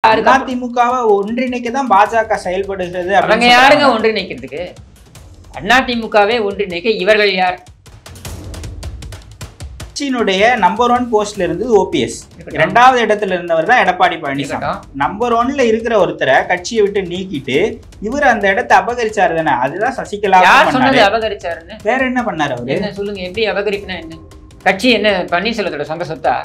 அதிமுகவை ஒன்றிணைக்கதான் பாஜக செயல்படுகிறது. அவங்க யாருங்க ஒன்றிணைக்கிறதுக்கு? அதிமுகவே ஒன்றிணைக்க இவர்கள் யார்? கட்சியினுடைய நம்பர் 1 போஸ்ட்ல இருந்து ஓபிஎஸ், இரண்டாவது இடத்துல இருந்தவர் தான் எடப்பாடி பழனிசாமி. நம்பர் 1ல இருக்கிற ஒருத்தரை கட்சியை விட்டு நீக்கிட்டு இவர் அந்த இடத்தை அபகரிச்சாரு தானே. அதுதான் சசிகலா. யார் சொன்னது அபகரிச்சாருன்னு? வேற என்ன பண்ணாரு அவரு? என்ன சொல்லுங்க, எப்படி அபகரிப்புனா என்ன? கட்சி என்ன பன்னீர்செல்வத்தோட சொந்த சொத்தா?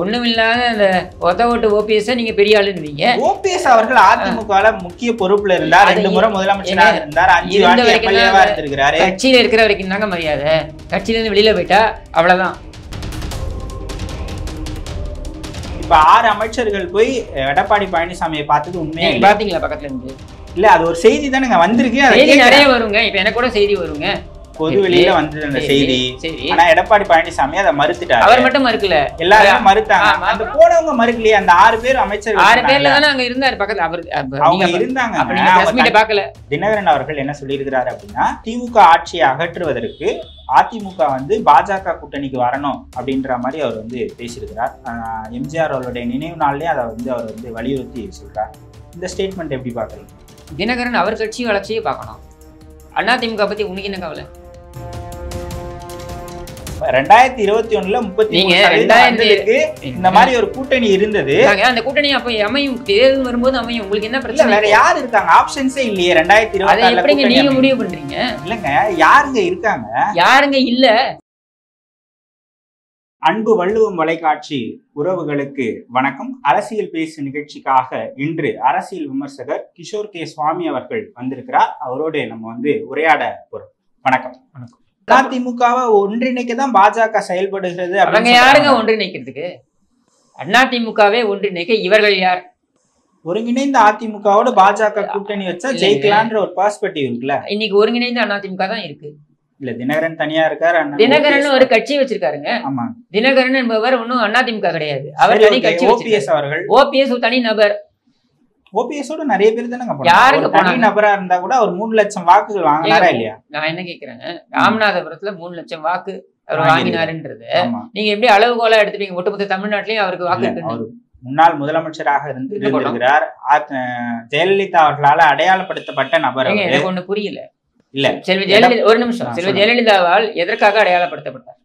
ஒண்ணுமில்லாத அந்த ஒத்த ஓட்டு ஓபிஎஸ் நீங்க பெரிய ஆளுன்றீங்க. ஓபிஎஸ் அவர்கள் அதிமுகல முக்கிய பொறுப்புல இருந்தார், 2 முறை முதலமைச்சராக இருந்தார், 5 வாட்டி எம்எல்ஏவா இருந்திருக்காரு. கட்சியில இருக்கிற வரைக்கும் தாங்க மரியாதை. கட்சியில இருந்து வெளியில போயிட்டா அவ்வளவுதான். இப்ப 6 அமைச்சர்கள் போய் எடப்பாடி பழனிசாமியை பார்த்தது உண்மையா பாத்தீங்களா? பக்கத்துல இருந்து இல்ல, அது ஒரு செய்தி தானே வந்திருக்கு. செய்தி நிறைய வருங்க. இப்ப எனக்கு கூட செய்தி வருங்க, பொது வெளியில வந்தது அந்த செய்தி. ஆனா எடப்பாடி பழனிசாமி அதை மறுத்துட்டாரு. அவர் மட்டும் மறுக்கல, எல்லாரும் மறுத்தாங்க. அந்த போனவங்க மறுக்கலையே. அந்த 6 பேர் அமைச்சர்கள், 6 பேர்ல தானே அங்க இருந்தாரு பக்கத்துல. அவங்க இருந்தாங்க. பாக்கல. தினகரன் அவர்கள் என்ன சொல்லியிருக்கிறாரு அப்படின்னா, திமுக ஆட்சியை அகற்றுவதற்கு அதிமுக பாஜக கூட்டணிக்கு வரணும் அப்படின்ற மாதிரி அவர் பேசியிருக்கிறார். எம்ஜிஆர் அவருடைய நினைவு நாள்லயே அதை அவர் வலியுறுத்தி சொல்றார். இந்த ஸ்டேட்மெண்ட் எப்படி பாக்குறீங்க? தினகரன் அவர் கட்சி வளர்ச்சியை பார்க்கணும். அதிமுக பத்தி உனக்கு என்ன கவலை? 2021ல 33% இந்த மாதிரி ஒரு கூட்டணி இருந்தது. அந்த கூட்டணி அப்ப அமையும், தேர்தல் வரும்போது அமையும். உங்களுக்கு என்ன பிரச்சனை? வேற யார் இருக்காங்க? ஆப்ஷன்ஸே இல்லையே. 2024 எப்படிங்க நீங்க முடிவு பண்றீங்க? இல்லங்க, யாருங்க இருக்காங்க? யாருங்க இல்ல? அன்பு வள்ளுவம் தொலைக்காட்சி உறவுகளுக்கு வணக்கம். அரசியல் பேசு நிகழ்ச்சிக்காக இன்று அரசியல் விமர்சகர் கிஷோர் கே சுவாமி அவர்கள் வந்திருக்கிறார். அவரோடு நம்ம உரையாட போறோம். வணக்கம். வணக்கம். அதிமுகவை ஒன்றிணைக்கதான் பாஜக செயல்படுகிறது. அவங்க யாருங்க ஒன்றிணைக்கிறதுக்கு? அதிமுகவே ஒன்றிணைக்க இவர்கள் யார்? ஒருங்கிணைந்த அதிமுகவோட பாஜக கூட்டணி வச்சா ஜெயிக்கலான்ற ஒரு பெர்ஸ்பெக்டிவ் இருக்குல்ல. இன்னைக்கு ஒருங்கிணைந்த அதிமுக தான் இருக்கு. இல்ல, தினகரன் தனியா இருக்காரு. தினகரன் ஒரு கட்சி வச்சிருக்காருங்க. ஆமா, தினகரன் என்பவர் ஒன்னும் அதிமுக கிடையாது. அவர் தனி கட்சி. ஓபிஎஸ் அவர்கள், ஓபிஎஸ் தனி நபர். ஓபிஎஸ் ஓட நிறைய பேர் தானே. தனி நபரா இருந்தா கூட அவர் 3 லட்சம் வாக்குகள் வாங்கினாரா இல்லையா? நான் என்ன கேக்குறேங்க, ராமநாதபுரத்துல 3 லட்சம் வாக்கு அவர் வாங்கினாருன்றது நீங்க எப்படி அளவுகோலா எடுத்துப்பீங்க? ஒட்டுமொத்த தமிழ்நாட்டிலயும் அவருக்கு வாக்கு இருக்கு. முன்னாள் முதலமைச்சராக இருந்திருக்கிறார். ஜெயலலிதா அவர்களால அடையாளப்படுத்தப்பட்ட நபர். எனக்கு ஒண்ணு புரியல. இல்ல, செல்வி ஜெயலலிதா, ஒரு நிமிஷம். செல்வி ஜெயலலிதாவால் எதற்காக அடையாளப்படுத்தப்பட்டார்?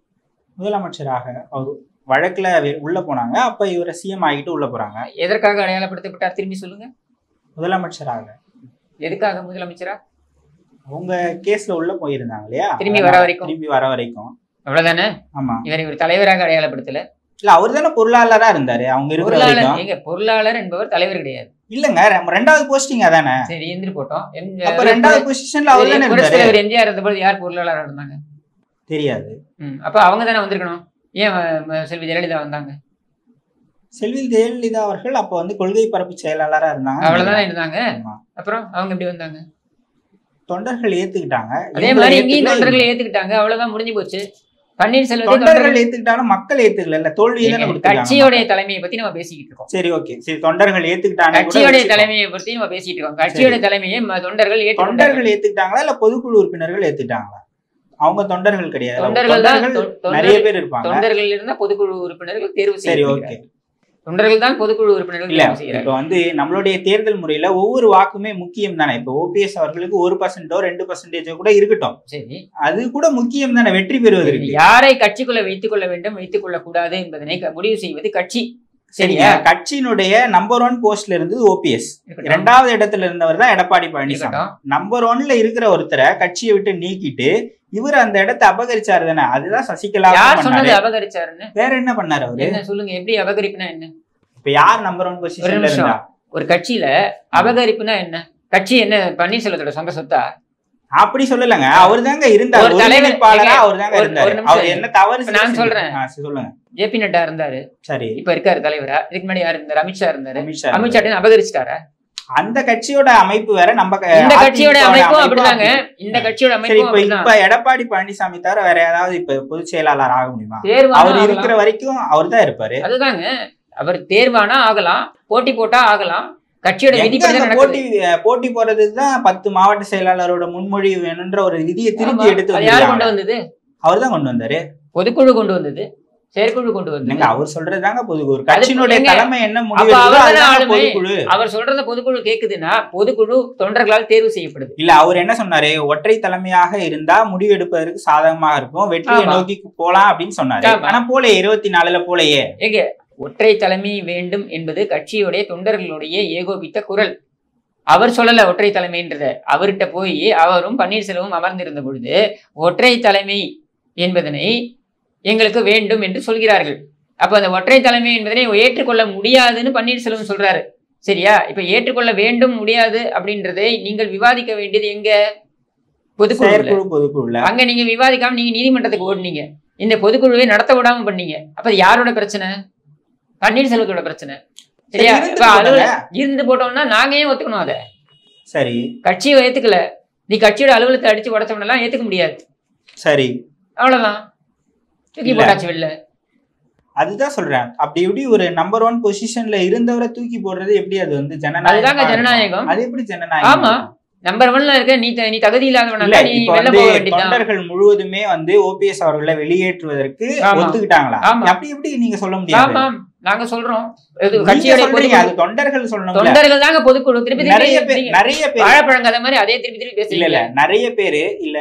முதலமைச்சராக அவர் வழக்குல உள்ள போனாங்க. அப்ப இவரை சிஎம் ஆகிட்டு உள்ள போறாங்க. எதற்காக அடையாளப்படுத்தப்பட்டார்? திரும்பி சொல்லுங்க. முதலமைச்சராக. எதுக்காக முதலமைச்சரா? அவங்க கேஸ்ல உள்ள போயிருந்தாங்க இல்லையா? திரும்பி வர வரைக்கும் அவ்வளவுதானே. ஆமா, இவர் தலைவராக அடையாளப்படுத்தல. இல்ல, அவர் தானே பொருளாளரா இருந்தாரு. அவங்க இருக்கிற பொருளாளர் என்பவர் தலைவர் கிடையாது. இல்லங்க, 2வது போஸ்டிங் அதானே. சரி, எந்திரி போட்டோம். அப்ப 2வது பொசிஷன்ல அவர் தானே இருந்தாரு. எம்ஜிஆர் இருந்தபோது யார் பொருளாளரா இருந்தாங்க? தெரியாது. அப்ப அவங்க தானே வந்திருக்கணும். ஏன் செல்வி ஜெயலலிதா வந்தாங்க? செல்வி ஜெயலலிதா அவர்கள் அப்ப கொள்கை பரப்பு செயலாளரா இருந்தாங்க. அவ்வளவுதானே இருந்தாங்க. அப்புறம் அவங்க எப்படி வந்தாங்க? தொண்டர்கள் ஏத்துக்கிட்டாங்க. அதே மாதிரி இங்கேயும் தொண்டர்கள் ஏத்துக்கிட்டாங்க. அவ்வளவுதான், முடிஞ்சு போச்சு. பன்னீர்செல்வம் தொண்டர்கள் ஏத்துக்கிட்டாலும் மக்கள் ஏத்துக்கல. தோல்வி கட்சியோட தலைமையை பத்தி நம்ம பேசிக்கிட்டு இருக்கோம். சரி, ஓகே. சரி, தொண்டர்கள் ஏத்துக்கிட்டாங்க. கட்சியோட தலைமையை பத்தி நம்ம பேசிட்டு இருக்கோம். கட்சியோட தலைமையை தொண்டர்கள் ஏத்துக்கிட்டாங்களா இல்ல பொதுக்குழு உறுப்பினர்கள் ஏத்துக்கிட்டாங்களா? அவங்க தொண்டர்கள் கிடையாது. தொண்டர்கள் தான் நிறைய பேர் இருப்பாங்க. தொண்டர்கள் இருந்தா பொதுக்குழு உறுப்பினர்கள் தேர்வு செய்ய. சரி, ஓகே. தொண்டர்கள் தான் பொதுக்குழு உறுப்பினர்கள் இல்ல. இப்ப நம்மளுடைய தேர்தல் முறையில ஒவ்வொரு வாக்குமே முக்கியம் தானே. இப்ப ஓபிஎஸ் அவர்களுக்கு 1% 2% கூட இருக்கட்டும். சரி, அது கூட முக்கியம் தானே வெற்றி பெறுவதற்கு. யாரை கட்சிக்குள்ள வைத்துக் கொள்ள வேண்டும், வைத்துக் கொள்ள கூடாது என்பதனை முடிவு செய்வது கட்சி. சரியா? கட்சியினுடைய நம்பர் 1 போஸ்ட்ல இருந்து ஓபிஎஸ், இரண்டாவது இடத்துல இருந்தவர் தான் எடப்பாடி பழனிசாமி. நம்பர் 1ல இருக்கிற ஒருத்தரை கட்சியை விட்டு நீக்கிட்டு இவர் அந்த இடத்தை அபகரிச்சாரு தானே. அதுதான் சசிகலா. யார் சொன்னது அபகரிச்சாருன்னு? வேற என்ன பண்ணாரு அவரு? என்ன சொல்லுங்க, எப்படி அபகரிப்புனா என்ன? இப்ப யார் நம்பர் 1 பொசிஷன்ல இருந்தா? ஒரு கட்சியில அபகரிப்புனா என்ன? கட்சி என்ன பன்னீர்செல்வத்தோட சொந்த சொத்தா? அப்படி சொல்லலங்க. அவர் தாங்க இருந்தார், ஒரு தலைமையாளரா அவர் தாங்க இருந்தார். அவர் என்ன தவறு? நான் சொல்றேன், சொல்லுங்க. ஜேபி நட்டா இருந்தாரு. சரி, இப்ப இருக்காரு தலைவரா. இதுக்கு முன்னாடி யாரு இருந்தாரு? அமித்ஷா இருந்தாரு. அமித்ஷா அபகரிச்சிட்டாரா? அந்த கட்சியோட அமைப்பு வேற, நம்ம இந்த கட்சியோட அமைப்பும் அப்படிதாங்க. இந்த கட்சியோட அமைப்பு இப்ப எடப்பாடி பழனிசாமி தவிர வேற ஏதாவது இப்ப பொதுச் செயலாளர் ஆக முடியுமா? அவர் இருக்கிற வரைக்கும் அவர் தான் இருப்பாரு. அதுதாங்க, அவர் தேர்வானா ஆகலாம், போட்டி போட்டா ஆகலாம். கட்சியோட விதி போட்டி போறதுதான் 10 மாவட்ட செயலாளரோட முன்மொழிவு வேணும்ன்ற ஒரு விதியை திருப்பி எடுத்து யாரு கொண்டு வந்தது? அவர் தான் கொண்டு வந்தாரு. பொதுக்குழு கொண்டு வந்தது. செயற்குழு கொண்டு வந்து அவர் சொல்றதுதாங்க பொதுக்குழு. கட்சியினுடைய தலைமை என்ன முடிவு பொதுக்குழு. அவர் சொல்றத பொதுக்குழு கேக்குதுன்னா பொதுக்குழு தொண்டர்களால் தேர்வு செய்யப்படுது. இல்ல அவர் என்ன சொன்னாரு, ஒற்றை தலைமையாக இருந்தா முடிவு எடுப்பதற்கு சாதகமாக இருக்கும், வெற்றியை நோக்கி போலாம் அப்படின்னு சொன்னாரு. ஆனா போல 24ல போலயே எங்க ஒற்றை தலைமை வேண்டும் என்பது கட்சியுடைய தொண்டர்களுடைய ஏகோபித்த குரல். அவர் சொல்லல ஒற்றை தலைமைன்றத. அவர்கிட்ட போய் அவரும் பன்னீர்செல்வமும் அமர்ந்திருந்த பொழுது ஒற்றை தலைமை என்பதனை எங்களுக்கு வேண்டும் என்று சொல்கிறார்கள். அப்ப அந்த ஒற்றை தலைமை என்பதனை ஏற்றுக்கொள்ள முடியாதுன்னு பன்னீர்செல்வம் சொல்றாரு. சரியா? இப்ப ஏற்றுக்கொள்ள வேண்டும் முடியாது அப்படின்றதை நீங்கள் விவாதிக்க வேண்டியது எங்க? பொதுக்குழு. அங்க நீங்க விவாதிக்காம நீங்க நீதிமன்றத்துக்கு ஓடுனீங்க, இந்த பொதுக்குழுவை நடத்த விடாம பண்ணீங்க. அப்ப யாரோட பிரச்சனை? பன்னீர்செல்வத்தோட பிரச்சனை. சரியா? இப்ப இருந்து போட்டோம்னா நாங்க ஏன் ஒத்துக்கணும்? அதை சரி கட்சியை ஏத்துக்கல, நீ கட்சியோட அலுவலகத்தை அடிச்சு உடச்சவனெல்லாம் ஏத்துக்க முடியாது. சரி அவ்வளவுதான், தூக்கி போட்டாச்சு வெளில. அதுதான் சொல்றேன். அப்படி எப்படி ஒரு நம்பர் 1 பொசிஷன்ல இருந்தவரை தூக்கி போடுறது எப்படி? அது வந்து ஜனநாயகம். ஜனநாயகம் அது எப்படி ஜனநாயகம்? ஆமா, நம்பர் 1ல இருக்க நீ தகுதி இல்லாதவனால நீ வெளில போக வேண்டியதுதான். தொண்டர்கள் முழுவதுமே வந்து ஓபிஎஸ் அவர்களை வெளியேற்றுவதற்கு ஒத்துக்கிட்டாங்களா? அப்படி எப்படி நீங்க சொல்ல முடியாது? ஆமா நாங்க சொல்றோம், தொண்டர்கள் சொல்லணும். தொண்டர்கள் தாங்க பொதுக்குழு. திருப்பி நிறைய பேர் வாழைப்பழங்காத மாதிரி அதே திருப்பி பேச இல்ல நிறைய பேரு இல்ல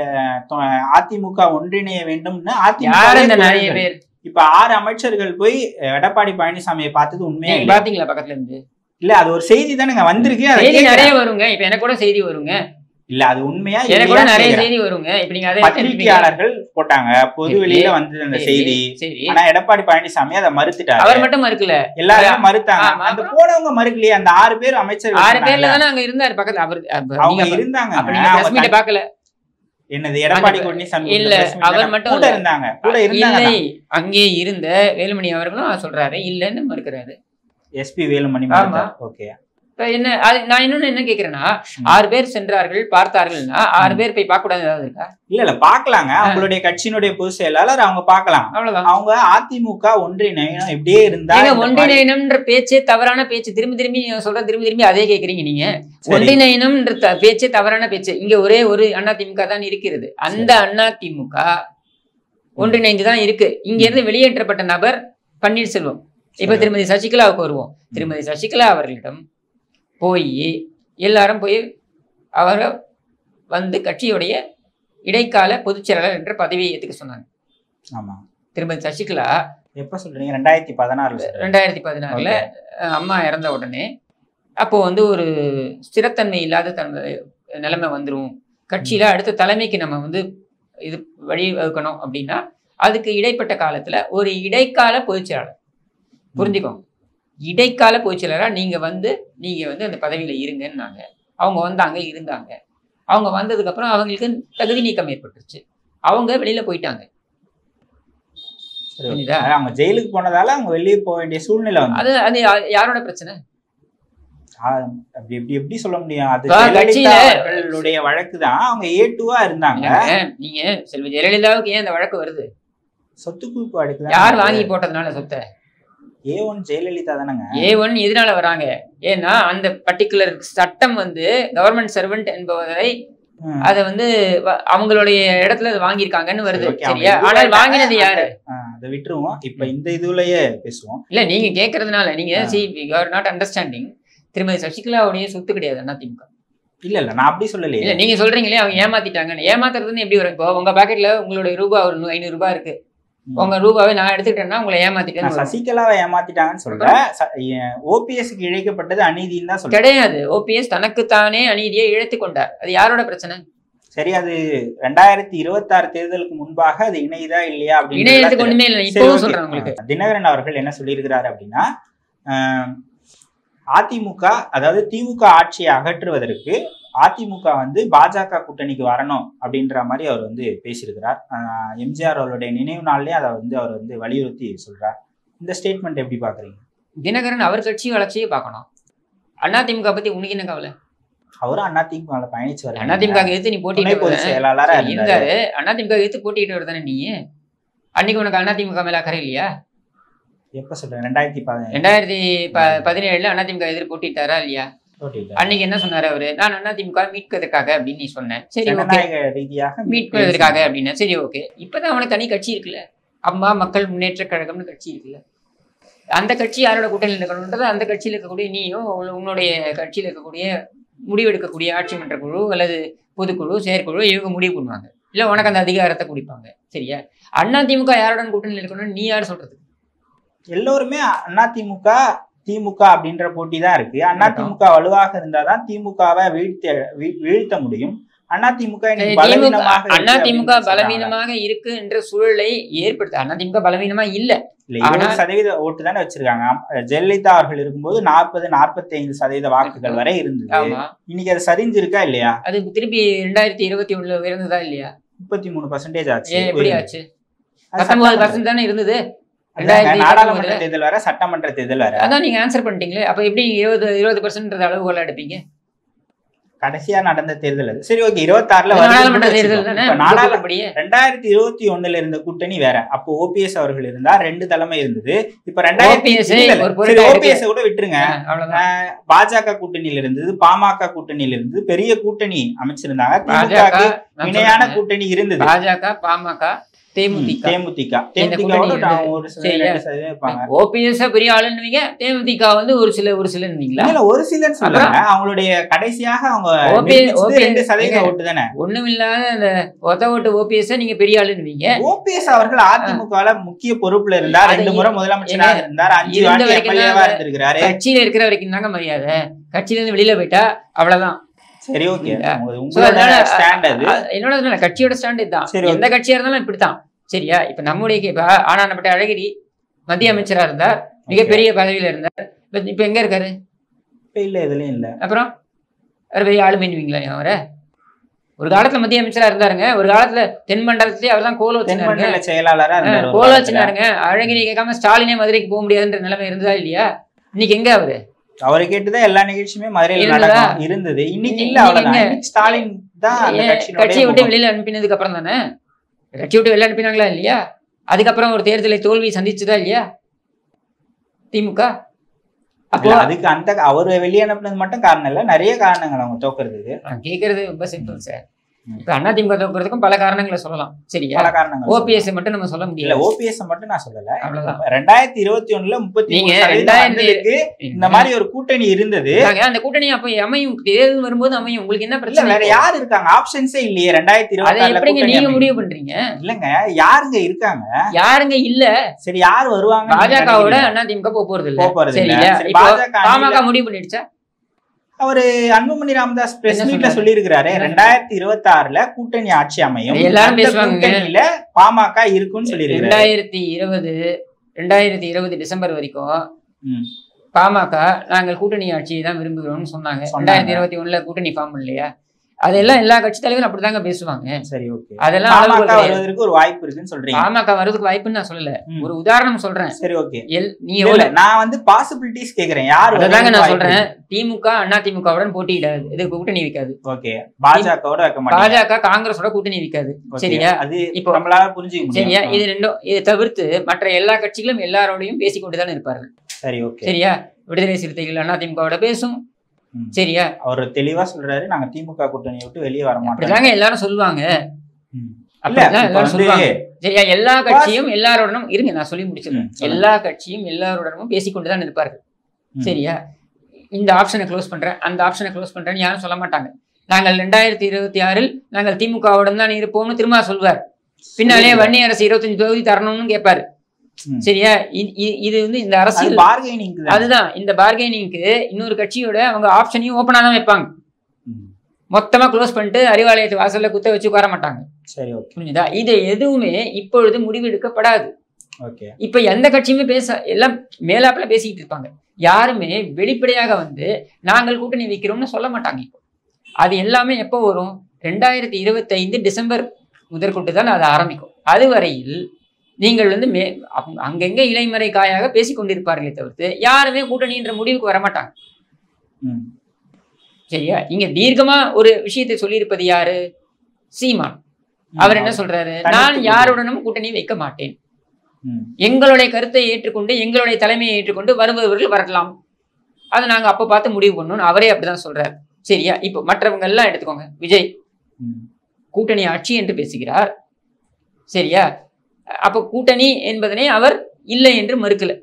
அதிமுக ஒன்றிணைய வேண்டும்னு அதிமுக நிறைய பேர். இப்ப 6 அமைச்சர்கள் போய் எடப்பாடி பழனிசாமியை பார்த்தது உண்மையா பாத்தீங்களா? பக்கத்துல இருந்து இல்ல, அது ஒரு செய்தி தானே வந்திருக்கு. நிறைய வருங்க. இப்ப எனக்கு கூட செய்தி வருங்க. இல்ல அது உண்மையா? எனக்கு கூட நிறைய செய்தி வருங்க. இப்ப நீங்க அதை பத்திரிகையாளர்கள் போட்டாங்க, பொது வெளியில வந்தது அந்த செய்தி. ஆனா எடப்பாடி பழனிசாமி அதை மறுத்துட்டாரு. அவர் மட்டும் மறுக்கல, எல்லாரும் மறுத்தாங்க. அந்த போனவங்க மறுக்கலையே. அந்த 6 பேர் அமைச்சர்கள் 6 பேர்ல தானே அங்க இருந்தாரு பக்கத்துல. அவங்க இருந்தாங்க. அவங்க பாக்கல. என்னது எடப்பாடி பழனிசாமி இல்ல, அவர் மட்டும் கூட இருந்தாங்க. கூட இருந்தாங்க. அங்கே இருந்த வேலுமணி அவர்களும் சொல்றாரு இல்லன்னு மறுக்கிறாரு. எஸ்பி வேலுமணி. ஓகே. என்ன நான் இன்னொன்னு என்ன கேக்குறேன்னா, 6 பேர் சென்றார்கள் பார்த்தார்கள்னா 6 பேர் போய் பார்க்க கூடாது ஏதாவது இருக்கா? இல்ல பாக்கலாங்க. அவங்களுடைய கட்சியினுடைய பொதுச் செயலாளர் அவங்க பாக்கலாம். அவ்வளவுதான். அவங்க அதிமுக ஒன்றிணையம் இப்படியே இருந்தா ஒன்றிணையம்ன்ற பேச்சே தவறான பேச்சு. திரும்பி சொல்ற திரும்பி அதே கேக்குறீங்க நீங்க. ஒன்றிணையம்ன்ற பேச்சே தவறான பேச்சு. இங்க ஒரே ஒரு அதிமுக தான் இருக்கிறது. அந்த அதிமுக ஒன்றிணைந்துதான் இருக்கு. இங்க இருந்து வெளியேற்றப்பட்ட நபர் பன்னீர்செல்வம். இப்ப திருமதி சசிகலாவுக்கு வருவோம். திருமதி சசிகலா அவர்களிடம் போய் எல்லாரும் போய் அவங்க வந்து கட்சியுடைய இடைக்கால பொதுச் செயலாளர் என்ற பதவியை ஏத்துக்க சொன்னாங்க. ஆமா. திருமதி சசிகலா எப்ப சொல்றீங்க? 2016 அம்மா இறந்த உடனே அப்போ வந்து ஒரு ஸ்திரத்தன்மை இல்லாத நிலைமை வந்துடும், கட்சியில அடுத்த தலைமைக்கு நம்ம வந்து இது வழி வகுக்கணும் அப்படின்னா அதுக்கு இடைப்பட்ட காலத்துல ஒரு இடைக்கால பொதுச் செயலாளர், புரிஞ்சுக்கோங்க, இடைக்கால பொதுச் செயலாளரா நீங்க வந்து அந்த பதவியில இருங்கன்னாங்க. அவங்க வந்தாங்க, இருந்தாங்க. அவங்க வந்ததுக்கு அப்புறம் அவங்களுக்கு தகுதி நீக்கம் ஏற்பட்டுருச்சு. அவங்க வெளியில போயிட்டாங்க. அவங்க ஜெயிலுக்கு போனதால அவங்க வெளியே போக வேண்டிய சூழ்நிலை வந்து அது யாரோட பிரச்சனை? எப்படி சொல்ல முடியும்? அது ஜெயலலிதாவுடைய வழக்கு தான். அவங்க A2-ஆ இருந்தாங்க. நீங்க செல்வி ஜெயலலிதாவுக்கு ஏன் அந்த வழக்கு வருது? சொத்து குவிப்பு வழக்கு. யார் வாங்கி போட்டதுனால சொத்தை? A1 ஜெயலலிதா தானங்க. A1 எதனால வராங்க? ஏன்னா அந்த பர்டிகுலர் சட்டம் வந்து கவர்மெண்ட் சர்வெண்ட் என்பவரை அதை வந்து அவங்களுடைய இடத்துல வாங்கியிருக்காங்கன்னு வருது. சரியா? ஆனால் வாங்கினது யாரு? அதை விட்டுருவோம். இப்ப இந்த இதுலயே பேசுவோம். இல்ல நீங்க கேக்குறதுனால நீங்க you are not understanding. திருமதி சசிகலாவுடைய சொத்து கிடையாது அதிமுக. இல்ல நான் அப்படி சொல்லலையே. இல்ல நீங்க சொல்றீங்களே அவங்க ஏமாத்திட்டாங்கன்னு. ஏமாத்துறதுன்னு எப்படி வரும்? இப்போ உங்க பாக்கெட்ல உங்களுடைய ரூபாய் ஒரு 500 ரூபாய் இருக்கு. உங்க ரூபாவை நான் எடுத்துக்கிட்டேன்னா உங்களை ஏமாத்திட்டேன். சசிகலாவை ஏமாத்திட்டாங்கன்னு சொல்றேன். ஓபிஎஸ்க்கு இழைக்கப்பட்டது அநீதின்னு தான் சொல்றேன். கிடையாது. ஓபிஎஸ் தனக்குத்தானே அநீதியை இழைத்து கொண்டார். அது யாரோட பிரச்சனை? சரி, அது 2026 தேர்தலுக்கு முன்பாக அது இணையதா இல்லையா அப்படின்னு இணையத்துக்கு ஒண்ணுமே இல்லை. இப்பவும் சொல்றேன் உங்களுக்கு. தினகரன் அவர்கள் என்ன சொல்லியிருக்கிறாரு அப்படின்னா, அதிமுக அதாவது திமுக ஆட்சியை அகற்றுவதற்கு அதிமுக வந்து பாஜக கூட்டணிக்கு வரணும் அப்படின்ற மாதிரி அவர் வந்து பேசியிருக்கிறார். எம்ஜிஆர் அவருடைய நினைவு நாள்லயே அதை வந்து அவர் வந்து வலியுறுத்தி சொல்றார். இந்த ஸ்டேட்மெண்ட் எப்படி பாக்குறீங்க? தினகரன் அவர் கட்சி வளர்ச்சியே பார்க்கணும். அதிமுக பத்தி உனக்கு என்ன கவலை? அவரும் அதிமுக பயணிச்சு வர அதிமுக எடுத்து நீ போட்டிட்டு செயலாளரா இருந்தாரு. அதிமுக எடுத்து போட்டிட்டு வருதானே நீ? அன்னைக்கு உனக்கு அதிமுக மேல அக்கறை இல்லையா? எப்ப சொல்றேன்? 2017 அதிமுக எதிர்ப்பு போட்டிட்டாரா இல்லையா? அன்னைக்கு என்ன சொன்னாரு அவரு? நான் அதிமுக மீட்பதற்காக அப்படின்னு நீ சொன்னேன். சரி, ஓகே, மீட்பதற்காக அப்படின்னு. சரி, ஓகே. இப்பதான் அவனுக்கு தனி கட்சி இருக்குல்ல. அம்மா மக்கள் முன்னேற்ற கழகம்னு கட்சி இருக்குல்ல, அந்த கட்சி யாரோட கூட்டணியில் இருக்கணும்ன்றது அந்த கட்சியில் இருக்கக்கூடிய நீயும் உன்னுடைய கட்சியில் இருக்கக்கூடிய முடிவெடுக்கக்கூடிய ஆட்சி மன்ற குழு அல்லது பொதுக்குழு செயற்குழு இவங்க முடிவு பண்ணுவாங்க. இல்லை உனக்கு அந்த அதிகாரத்தை கொடுப்பாங்க. சரியா? அதிமுக யாருடன் கூட்டணியில் இருக்கணும்னு நீ யார் சொல்றது? எல்லோருமே அதிமுக திமுக அப்படின்ற போட்டி தான் இருக்கு. அதிமுக வலுவாக இருந்தாதான் திமுகவை வீழ்த்த முடியும். அதிமுக அதிமுக பலவீனமாக இருக்கு என்ற சூழலை ஏற்படுத்த அதிமுக பலவீனமா இல்ல. 20% ஓட்டு தானே வச்சிருக்காங்க. ஜெயலலிதா அவர்கள் இருக்கும்போது 40-45% வாக்குகள் வரை இருந்தது. இன்னைக்கு அது சரிஞ்சிருக்கா இல்லையா? அது திருப்பி 2021 உயர்ந்ததா இல்லையா? 33% ஆச்சு. எப்படி ஆச்சு? 19% தானே இருந்தது. நாடாளுமன்ற தேர்தல் வர, சட்டமன்ற தேர்தல் வர. அதான் நீங்க ஆன்சர் பண்ணிட்டீங்களே. அப்ப எப்படி 20% அளவுகோல் எடுப்பீங்க? கடைசியா நடந்த தேர்தல் அது. சரி, ஓகே. 26ல நாடாளுமன்ற தேர்தல் தானே. 2021 இருந்த கூட்டணி வேற. அப்போ ஓபிஎஸ் அவர்கள் இருந்தா 2 தலைமை இருந்தது. இப்ப 2020 ஓபிஎஸ் கூட விட்டுருங்க, பாஜக கூட்டணியில இருந்தது, பாமக கூட்டணியில இருந்தது, பெரிய கூட்டணி அமைச்சிருந்தாங்க. திமுக இணையான கூட்டணி இருந்தது. பாஜக, பாமக, தேமுதிக ஓபிஎஸ் பெரிய ஆளுன்னுவீங்க, தேமுதிக வந்து ஒரு சிலர் சொல்றாங்க. அவங்களுடைய கடைசியாக அவங்க 2% ஓட்டு தானே. ஒண்ணுமில்லாத அந்த ஒத்த ஓட்டு ஓபிஎஸ் நீங்க பெரிய ஆளுன்னுவீங்க. ஓபிஎஸ் அவர்கள் அதிமுகல முக்கிய பொறுப்புல இருந்தார். 2 முறை முதலமைச்சராக இருந்தார். 5 வாட்டி எம்எல்ஏவா இருந்திருக்காரு. கட்சியில இருக்கிற வரைக்கும் தாங்க மரியாதை. கட்சியில இருந்து வெளியில போயிட்டா அவ்வளவுதான். சரி, ஓகே. என்னோட கட்சியோட ஸ்டாண்ட் இதுதான். எந்த கட்சியா இருந்தாலும் இப்படித்தான். சரியா? இப்ப நம்முடைய ஆனானப்பட்ட அழகிரி மத்திய அமைச்சரா இருந்தார், மிகப்பெரிய பதவியில இருந்தார். இப்ப எங்க இருக்காரு? இல்ல, எதுலயும் இல்ல. அப்புறம் பெரிய ஆளுமைன்னுவீங்களா அவரை? ஒரு காலத்துல மத்திய அமைச்சரா இருந்தாருங்க. ஒரு காலத்துல தென் மண்டலத்திலேயே அவர் தான் செயலாளரா வச்சினாருங்க. அழகிரி கேட்காம ஸ்டாலினே மதுரைக்கு போக முடியாதுன்ற நிலைமை இருந்ததா இல்லையா? இன்னைக்கு எங்க அவரை கேட்டுதான் எல்லா நிகழ்ச்சியுமே மதுரையில இருந்தது. இன்னைக்கு இல்ல. அவ்வளவுதான். ஸ்டாலின் தான் கட்சியை விட்டு வெளியில அனுப்பினதுக்கு அப்புறம் தானே. கட்சி விட்டு வெளில அனுப்பினாங்களா இல்லையா? அதுக்கப்புறம் ஒரு தேர்தலை தோல்வி சந்திச்சுதா இல்லையா திமுக? அப்போ அதுக்கு அந்த அவரு வெளியே அனுப்பினது மட்டும் காரணம் இல்ல, நிறைய காரணங்கள் அவங்க தோக்குறதுக்கு. கேட்கறது ரொம்ப சிம்பிள் சார். இப்ப அதிமுக தோக்குறதுக்கும் பல காரணங்களை சொல்லலாம். சரியா? பல காரணங்கள். ஓபிஎஸ் மட்டும் நம்ம சொல்ல முடியல. ஓபிஎஸ் மட்டும் நான் சொல்லல. அவ்வளவுதான். 2021ல 33% இந்த மாதிரி ஒரு கூட்டணி இருந்தது. அந்த கூட்டணி அப்ப அமையும், தேர்தல் வரும்போது அமையும். உங்களுக்கு என்ன பிரச்சனை? வேற யாரு இருக்காங்க? ஆப்ஷன்ஸே இல்லையே. 2024 எப்படிங்க நீங்க முடிவு பண்றீங்க? இல்லங்க, யாருங்க இருக்காங்க? யாருங்க இல்ல. சரி, யார் வருவாங்க? பாஜகவோட அதிமுக போறது இல்ல. பாமக முடிவு பண்ணிடுச்சா? அவரு அன்புமணி ராமதாஸ் பிரஸ் மீட்ல சொல்லி இருக்கிறாரு, 2026ல கூட்டணி ஆட்சி அமையும், எல்லாரும் பேசுவாங்க, பாமக இருக்குன்னு சொல்லி இருக்காரு. 2020 டிசம்பர் வரைக்கும் பாமக நாங்கள் கூட்டணி ஆட்சியை தான் விரும்புகிறோம்னு சொன்னாங்க. 2021ல கூட்டணி ஃபார்ம் இல்லையா? அதெல்லாம் எல்லா கட்சி தலைவரும் அப்படிதாங்க பேசுவாங்க. சரி, ஓகே. அதெல்லாம் வருவதற்கு ஒரு வாய்ப்பு இருக்குன்னு சொல்றீங்க. பாமக வருவதற்கு வாய்ப்புன்னு நான் சொல்லல, ஒரு உதாரணம் சொல்றேன். சரி, ஓகே. நீங்க நான் வந்து பாசிபிலிட்டிஸ் கேக்குறேன். யார் அதாங்க நான் சொல்றேன். திமுக அதிமுகவுடன் போட்டியிடாது, இது கூட்டணி வைக்காது. ஓகே. பாஜகவோட வைக்க மாட்டாங்க. பாஜக காங்கிரஸோட கூட்டணி வைக்காது. சரியா? அது இப்போ நம்மளால புரிஞ்சுக்க முடியும். சரியா? இது ரெண்டும் இதை தவிர்த்து மற்ற எல்லா கட்சிகளும் எல்லாரோடையும் பேசிக்கொண்டுதான் இருப்பார்கள். சரி, ஓகே. சரியா? விடுதலை சிறுத்தைகள் அதிமுகவோட பேசும். சரியா? அவர் தெளிவா சொல்றாரு, நாங்க திமுக கூட்டணியை விட்டு வெளியே வர மாட்டோம். அப்படிதாங்க எல்லாரும் சொல்லுவாங்க. எல்லாரும் சொல்லுவாங்க. சரியா? எல்லா கட்சியும் எல்லாரோடனும் இருங்க, நான் சொல்லி முடிச்சிருக்கேன். எல்லா கட்சியும் எல்லாரோடனும் பேசிக்கொண்டுதான் இருப்பார்கள். சரியா? இந்த ஆப்ஷனை க்ளோஸ் பண்றேன், அந்த ஆப்ஷனை க்ளோஸ் பண்றேன்னு யாரும் சொல்ல மாட்டாங்க. நாங்கள் 2026ல் நாங்கள் திமுகவுடன் தான் இருப்போம்னு திரும்ப சொல்வார். பின்னாலே வன்னி அரசு 25 தொகுதி தரணும்னு கேட்பாரு. சரியா? இது வந்து இந்த அரசியல் பார்கெனிங். அதுதான் இந்த பார்கெனிங்க்கு இன்னொரு கட்சியோட அவங்க ஆப்ஷனையும் ஓப்பனா தான் வைப்பாங்க. மொத்தமா க்ளோஸ் பண்ணிட்டு அறிவாலயத்து வாசல்ல குத்த வச்சு உட்கார மாட்டாங்க. சரி, ஓகே. புரிஞ்சுதா? இது எதுவுமே இப்பொழுது முடிவெடுக்கப்படாது. ஓகே. இப்ப எந்த கட்சியுமே எல்லாம் மேலாப்புல பேசிக்கிட்டு இருப்பாங்க. யாருமே வெளிப்படையாக வந்து நாங்கள் கூட்டணி வைக்கிறோம்னு சொல்ல மாட்டாங்க. இப்போ அது எல்லாமே எப்போ வரும்? 2025 டிசம்பர் முதற்கொண்டு தான் அது ஆரம்பிக்கும். அதுவரையில் நீங்கள் வந்து அங்கெங்க இலைமறை காயாக பேசிக் கொண்டிருப்பார்களே தவிர்த்து யாருமே கூட்டணின்ற முடிவுக்கு வரமாட்டாங்க. சரியா? இங்க தீர்க்கமா ஒரு விஷயத்தை சொல்லியிருப்பது யாரு? சீமான். அவர் என்ன சொல்றாரு? நான் யாருடனும் கூட்டணி வைக்க மாட்டேன், எங்களுடைய கருத்தை ஏற்றுக்கொண்டு எங்களுடைய தலைமையை ஏற்றுக்கொண்டு வருபவர்கள் வரலாம், அதை நாங்க அப்ப பார்த்து முடிவு பண்ணணும், அவரே அப்படிதான் சொல்றாரு. சரியா? இப்போ மற்றவங்க எல்லாம் எடுத்துக்கோங்க. விஜய் கூட்டணி ஆட்சி என்று பேசுகிறார். சரியா? அப்ப கூட்டணி என்பதனை அவர் இல்லை என்று மறுக்கல.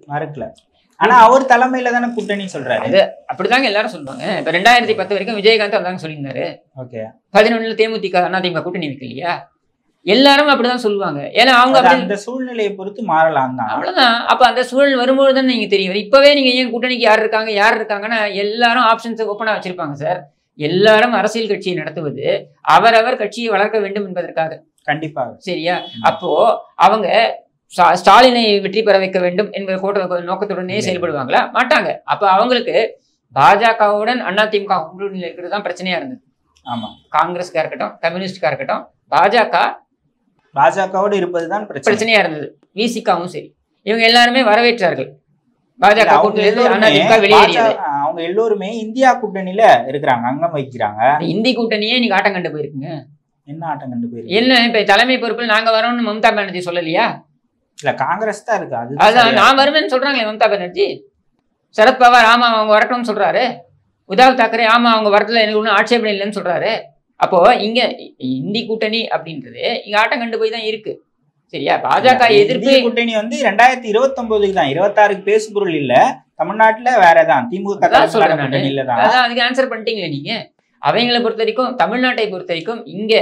ஆனா அவர் தலைமையில தானே கூட்டணி சொல்றாரு. அது அப்படிதாங்க எல்லாரும் சொல்லுவாங்க. இப்ப 2010 வரைக்கும் விஜயகாந்த் அதாங்க சொல்லியிருந்தாரு. 11 தேமுதிக அதிமுக கூட்டணி வைக்கலையா, எல்லாரும் அப்படிதான் சொல்லுவாங்க. ஏன்னா அவங்க அந்த சூழ்நிலையை பொறுத்து மாறலாம் தான், அவ்வளவுதான். அப்ப அந்த சூழல் வரும்போது தான் நீங்க தெரியும். இப்பவே நீங்க ஏன் கூட்டணிக்கு யார் இருக்காங்கன்னா எல்லாரும் ஆப்ஷன்ஸ் ஓப்பனா வச்சிருப்பாங்க சார். எல்லாரும் அரசியல் கட்சியை நடத்துவது அவரவர் கட்சியை வளர்க்க வேண்டும் என்பதற்காக. கண்டிப்பாக. சரியா? அப்போ அவங்க ஸ்டாலினை வெற்றி பெற வைக்க வேண்டும் என்ற நோக்கத்துடனே செயல்படுவாங்களா? மாட்டாங்க. அப்ப அவங்களுக்கு பாஜகவுடன் அதிமுக கூட்டணியில் இருக்கிறது தான் பிரச்சனையா இருந்தது. ஆமா, காங்கிரஸ்கா இருக்கட்டும், கம்யூனிஸ்டுக்கா இருக்கட்டும், பாஜகவோடு இருப்பதுதான் பிரச்சனையா இருந்தது. விசிகாவும் சரி, இவங்க எல்லாருமே வரவேற்றார்கள் பாஜக கூட்டணியிலிருந்து அதிமுக வெளியேறியது. அவங்க எல்லோருமே இந்தியா கூட்டணியில இருக்கிறாங்க, அங்கம் வைக்கிறாங்க. இந்தி கூட்டணியே இன்னைக்கு ஆட்டம் கண்டு போயிருக்குங்க. என்ன ஆட்டம் கண்டு போயிருக்கு? என்ன இப்ப தலைமை பொறுப்பில் நாங்க வரோம்னு மம்தா பானர்ஜி சொல்லலையா? இல்ல, காங்கிரஸ் தான் இருக்கு. அதான் நான் வருவேன்னு சொல்றாங்களே மம்தா பானர்ஜி. சரத்பவார் ஆமா அவங்க வரட்டும்னு சொல்றாரு. உத்தவ் தாக்கரே ஆமா அவங்க வரத்துல எனக்கு ஒன்றும் ஆட்சேபனை இல்லைன்னு சொல்றாரு. அப்போ இங்க இந்தி கூட்டணி அப்படின்றது இங்க ஆட்டம் கண்டு போய் தான் இருக்கு. சரியா? பாஜக எதிர்ப்பு கூட்டணி 2029 தான், 26க்கு பேசுபொருள் இல்ல. தமிழ்நாட்டுல வேறதான், திமுக அதான் அதுக்கு ஆன்சர் பண்ணிட்டீங்களே நீங்க. அவங்களை பொறுத்த வரைக்கும், தமிழ்நாட்டை பொறுத்த வரைக்கும் இங்க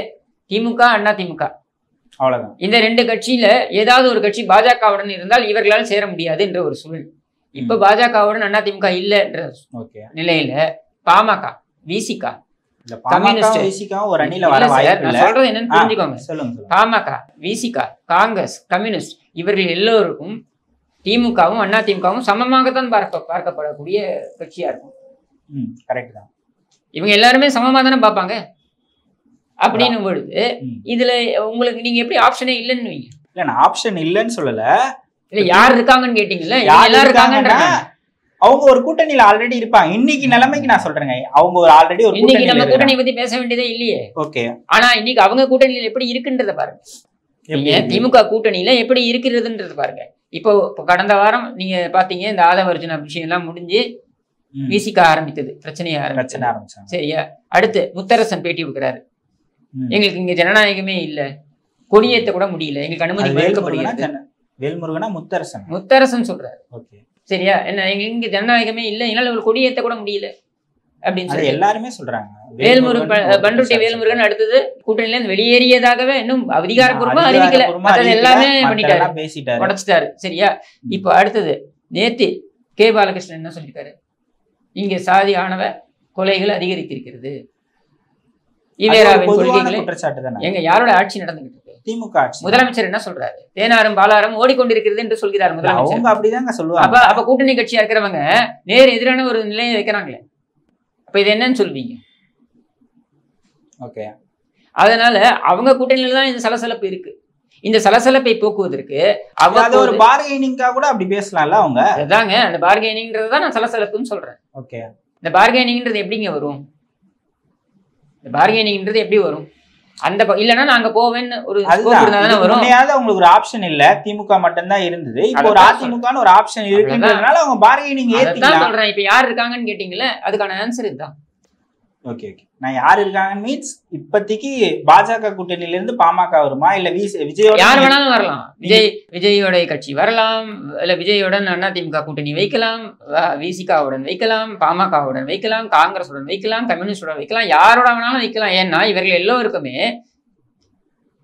திமுக அதிமுக அவ்வளவுதான். இந்த ரெண்டு கட்சியில ஏதாவது ஒரு கட்சி பாஜகவுடன் இருந்தால் இவர்களால் சேர முடியாது என்ற ஒரு சூழல். இப்ப பாஜகவுடன் அதிமுக இல்ல என்ற நிலையில பாமக, விசிகா, பாமக, விசிகா, காங்கிரஸ், கம்யூனிஸ்ட் இவர்கள் எல்லோருக்கும் திமுகவும் அதிமுகவும் சமமாகத்தான் பார்க்கப்படக்கூடிய கட்சியா இருக்கும். இவங்க எல்லாருமே சமமா தானே பார்ப்பாங்க. அப்படின்னு பொழுது இதுல உங்களுக்கு நீங்க எப்படி ஆப்ஷனே இல்லைன்னு வைங்க. இல்ல, நான் ஆப்ஷன் இல்லைன்னு சொல்லல. இல்ல, யார் இருக்காங்கன்னு கேட்டீங்கல்ல, எல்லாரும் இருக்காங்கன்ற அவங்க ஒரு கூட்டணியில ஆல்ரெடி இருப்பாங்க. இன்னைக்கு நிலைமைக்கு நான் சொல்றேங்க, அவங்க ஒரு ஆல்ரெடி ஒரு இன்னைக்கு நம்ம கூட்டணி பத்தி பேச வேண்டியதே இல்லையே. ஓகே, ஆனா இன்னைக்கு அவங்க கூட்டணியில எப்படி இருக்குன்றத பாருங்க. திமுக கூட்டணியில எப்படி இருக்கிறதுன்றது பாருங்க. இப்போ கடந்த வாரம் நீங்க பாத்தீங்க, இந்த ஆதவர்ஜுனா விஷயம் எல்லாம் முடிஞ்சு விசிக்க ஆரம்பித்தது, பிரச்சனையா ஆரம்பிச்சாங்க. சரியா? அடுத்து முத்தரசன் பேட்டி கொடுக்குறாரு, எங்களுக்கு இங்க ஜனநாயகமே இல்ல, கொடியேற்ற கூட முடியல, எங்களுக்கு அனுமதி மறுக்கப்படுகிறது. வேல்முருகனா முத்தரசன் சொல்றாரு. சரியா? என்ன எங்களுக்கு இங்க ஜனநாயகமே இல்ல, என்னால ஒரு கொடியேற்ற கூட முடியல அப்படின்னு சொல்லி எல்லாருமே சொல்றாங்க. பண்ருட்டி வேல்முருகன் அடுத்தது கூட்டணியில இருந்து வெளியேறியதாகவே இன்னும் அதிகாரப்பூர்வமா அறிவிக்கல, மற்றது எல்லாமே பண்ணிட்டாரு, பேசிட்டாரு, உடைச்சிட்டாரு. சரியா? இப்ப அடுத்தது நேத்து கே பாலகிருஷ்ணன் என்ன சொல்லிருக்காரு, இங்க சாதி ஆணவ கொலைகள் அதிகரித்திருக்கிறது, ஈவேராவின் கொள்கைகளை எங்க யாரோட ஆட்சி நடந்துகிட்டு இருக்கு? திமுக ஆட்சி. முதலமைச்சர் என்ன சொல்றாரு? தேனாரும் பாலாரும் ஓடிக்கொண்டிருக்கிறது என்று சொல்கிறார் முதலமைச்சர். அப்படிதாங்க சொல்லுவாங்க. அப்ப கூட்டணி கட்சியா இருக்கிறவங்க நேர் எதிரான ஒரு நிலையை வைக்கிறாங்களே, அப்ப இது என்னன்னு சொல்வீங்க? ஓகே, அதனால அவங்க கூட்டணியில தான் இந்த சலசலப்பு இருக்கு. இந்த சலசலப்பை போக்குவதற்கு அவங்க ஒரு பார்கெனிங்கா கூட அப்படி பேசலாம்ல அவங்க. அதாங்க அந்த பார்கெனிங்ன்றது தான் நான் சலசலப்புன்னு சொல்றேன். ஓகே, இந்த பார்கெனிங்ன்றது எப்படிங்க வரும்? இந்த பார்கெனிங்ன்றது எப்படி வரும்? அந்த இல்லனா நாங்க போவேன்னு ஒரு ஸ்கோப் இருந்தா தான வரும். முன்னையாவது உங்களுக்கு ஒரு ஆப்ஷன் இல்ல, திமுக மட்டும் தான் இருந்தது. இப்போ ஒரு அதிமுகன்னு ஒரு ஆப்ஷன் இருக்குன்றதுனால அவங்க பார்கெனிங் ஏத்திக்கலாம். நான் சொல்றேன், இப்போ யார் இருக்காங்கன்னு கேட்டிங்கல, அதுக்கான ஆன்சர் இதுதான். ஓகே ஓகே, நான் யார் இருக்காங்கன்னு மீன்ஸ் இப்போதைக்கு பாஜக கூட்டணியில இருந்து பாமக வருமா, இல்ல விஜயோட யார் வேணாலும் வரலாம். விஜயோட கட்சி வரலாம், இல்ல விஜயோடன் அதிமுக கூட்டணி வைக்கலாம், விசிகாவுடன் வைக்கலாம், பாமகவுடன் வைக்கலாம், காங்கிரஸுடன் வைக்கலாம், கம்யூனிஸ்டுடன் வைக்கலாம், யாரோட வேணாலும் வைக்கலாம். ஏன்னா இவர்கள் எல்லோருக்குமே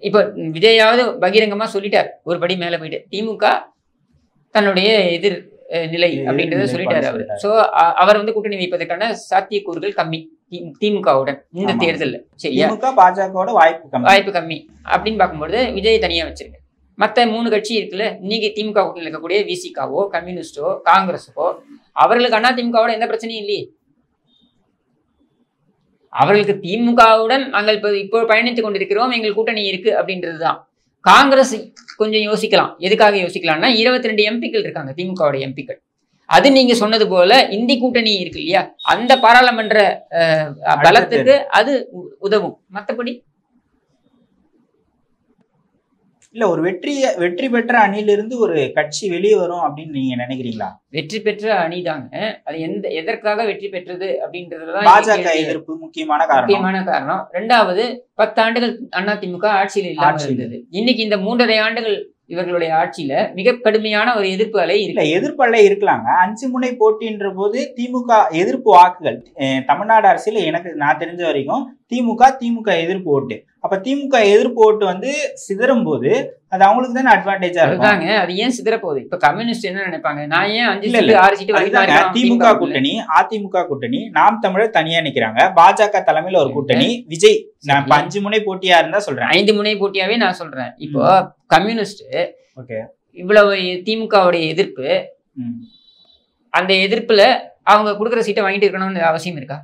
இப்ப விஜயாவது பகிரங்கமா சொல்லிட்டார், ஒரு படி மேல போயிட்டு திமுக தன்னுடைய எதிர் நிலை அப்படின்றத சொல்லிட்டாரு அவரு. சோ அவர் கூட்டணி வைப்பதற்கான சாத்தியக்கூறுகள் கம்மி திமுகவுடன் இந்த தேர்தல். சரியா? பாஜகவோட வாய்ப்பு கம்மி அப்படின்னு பார்க்கும்போது விஜய் தனியா வச்சிருக்கு. மத்த 3 கட்சி இருக்குல்ல, இன்னைக்கு திமுக கூட்டணியில் இருக்கக்கூடிய விசிகாவோ, கம்யூனிஸ்டோ, காங்கிரஸோ, அவர்களுக்கு அதிமுகவோட எந்த பிரச்சனையும் இல்லையே. அவர்களுக்கு திமுகவுடன் நாங்கள் இப்போ பயணித்துக் கொண்டிருக்கிறோம், எங்கள் கூட்டணி இருக்கு அப்படின்றதுதான். காங்கிரஸ் கொஞ்சம் யோசிக்கலாம். எதுக்காக யோசிக்கலாம்னா 22 எம்பிக்கள் இருக்காங்க திமுகவோட எம்பிக்கள். அது நீங்க சொன்னது போல இந்தி கூட்டணி இருக்கு இல்லையா, அந்த பாராளுமன்ற பலத்துக்கு அது உதவும். மற்றபடி இல்ல, ஒரு வெற்றி பெற்ற அணியிலிருந்து ஒரு கட்சி வெளியே வரும் அப்படின்னு நீங்க நினைக்கிறீங்களா? வெற்றி பெற்ற அணிதாங்க. அது எதற்காக வெற்றி பெற்றது அப்படின்றதுதான் பாஜக எதிர்ப்பு முக்கியமான காரணம். 2வது 10 ஆண்டுகள் அதிமுக ஆட்சியில் இல்லாமல் இருந்தது. இன்னைக்கு இந்த 3.5 ஆண்டுகள் இவர்களுடைய ஆட்சியில மிக கடுமையான ஒரு எதிர்ப்பு அலை இல்ல எதிர்ப்பு அலை இருக்கலாங்க. 5 முனை போட்டின்ற போது திமுக எதிர்ப்பு வாக்குகள் தமிழ்நாடு அரசியல் எனக்கு நான் தெரிஞ்ச வரைக்கும் திமுக எதிர்ப்பு ஓட்டு. அப்ப திமுக எதிர்ப்பு ஓட்டு வந்து சிதறும் போது அது அவங்களுக்கு தானே அட்வான்டேஜா இருக்காங்க. அது ஏன் சிதற போகுது? இப்ப கம்யூனிஸ்ட் என்ன நினைப்பாங்க, நான் ஏன் 5 சீட்டு 6 சீட்டு வாங்கிட்டாங்க. திமுக கூட்டணி, அதிமுக கூட்டணி, நாம் தமிழர் தனியா நிக்கிறாங்க. பாஜக தலைமையில ஒரு கூட்டணி, விஜய். நான் 5 முனை போட்டியா இருந்தா சொல்றேன், 5 முனை போட்டியாவே நான் சொல்றேன். இப்போ கம்யூனிஸ்ட் இவ்வளவு திமுகவுடைய எதிர்ப்பு, அந்த எதிர்ப்புல அவங்க கொடுக்குற சீட்டை வாங்கிட்டு இருக்கணும்னு அவசியம் இருக்கா?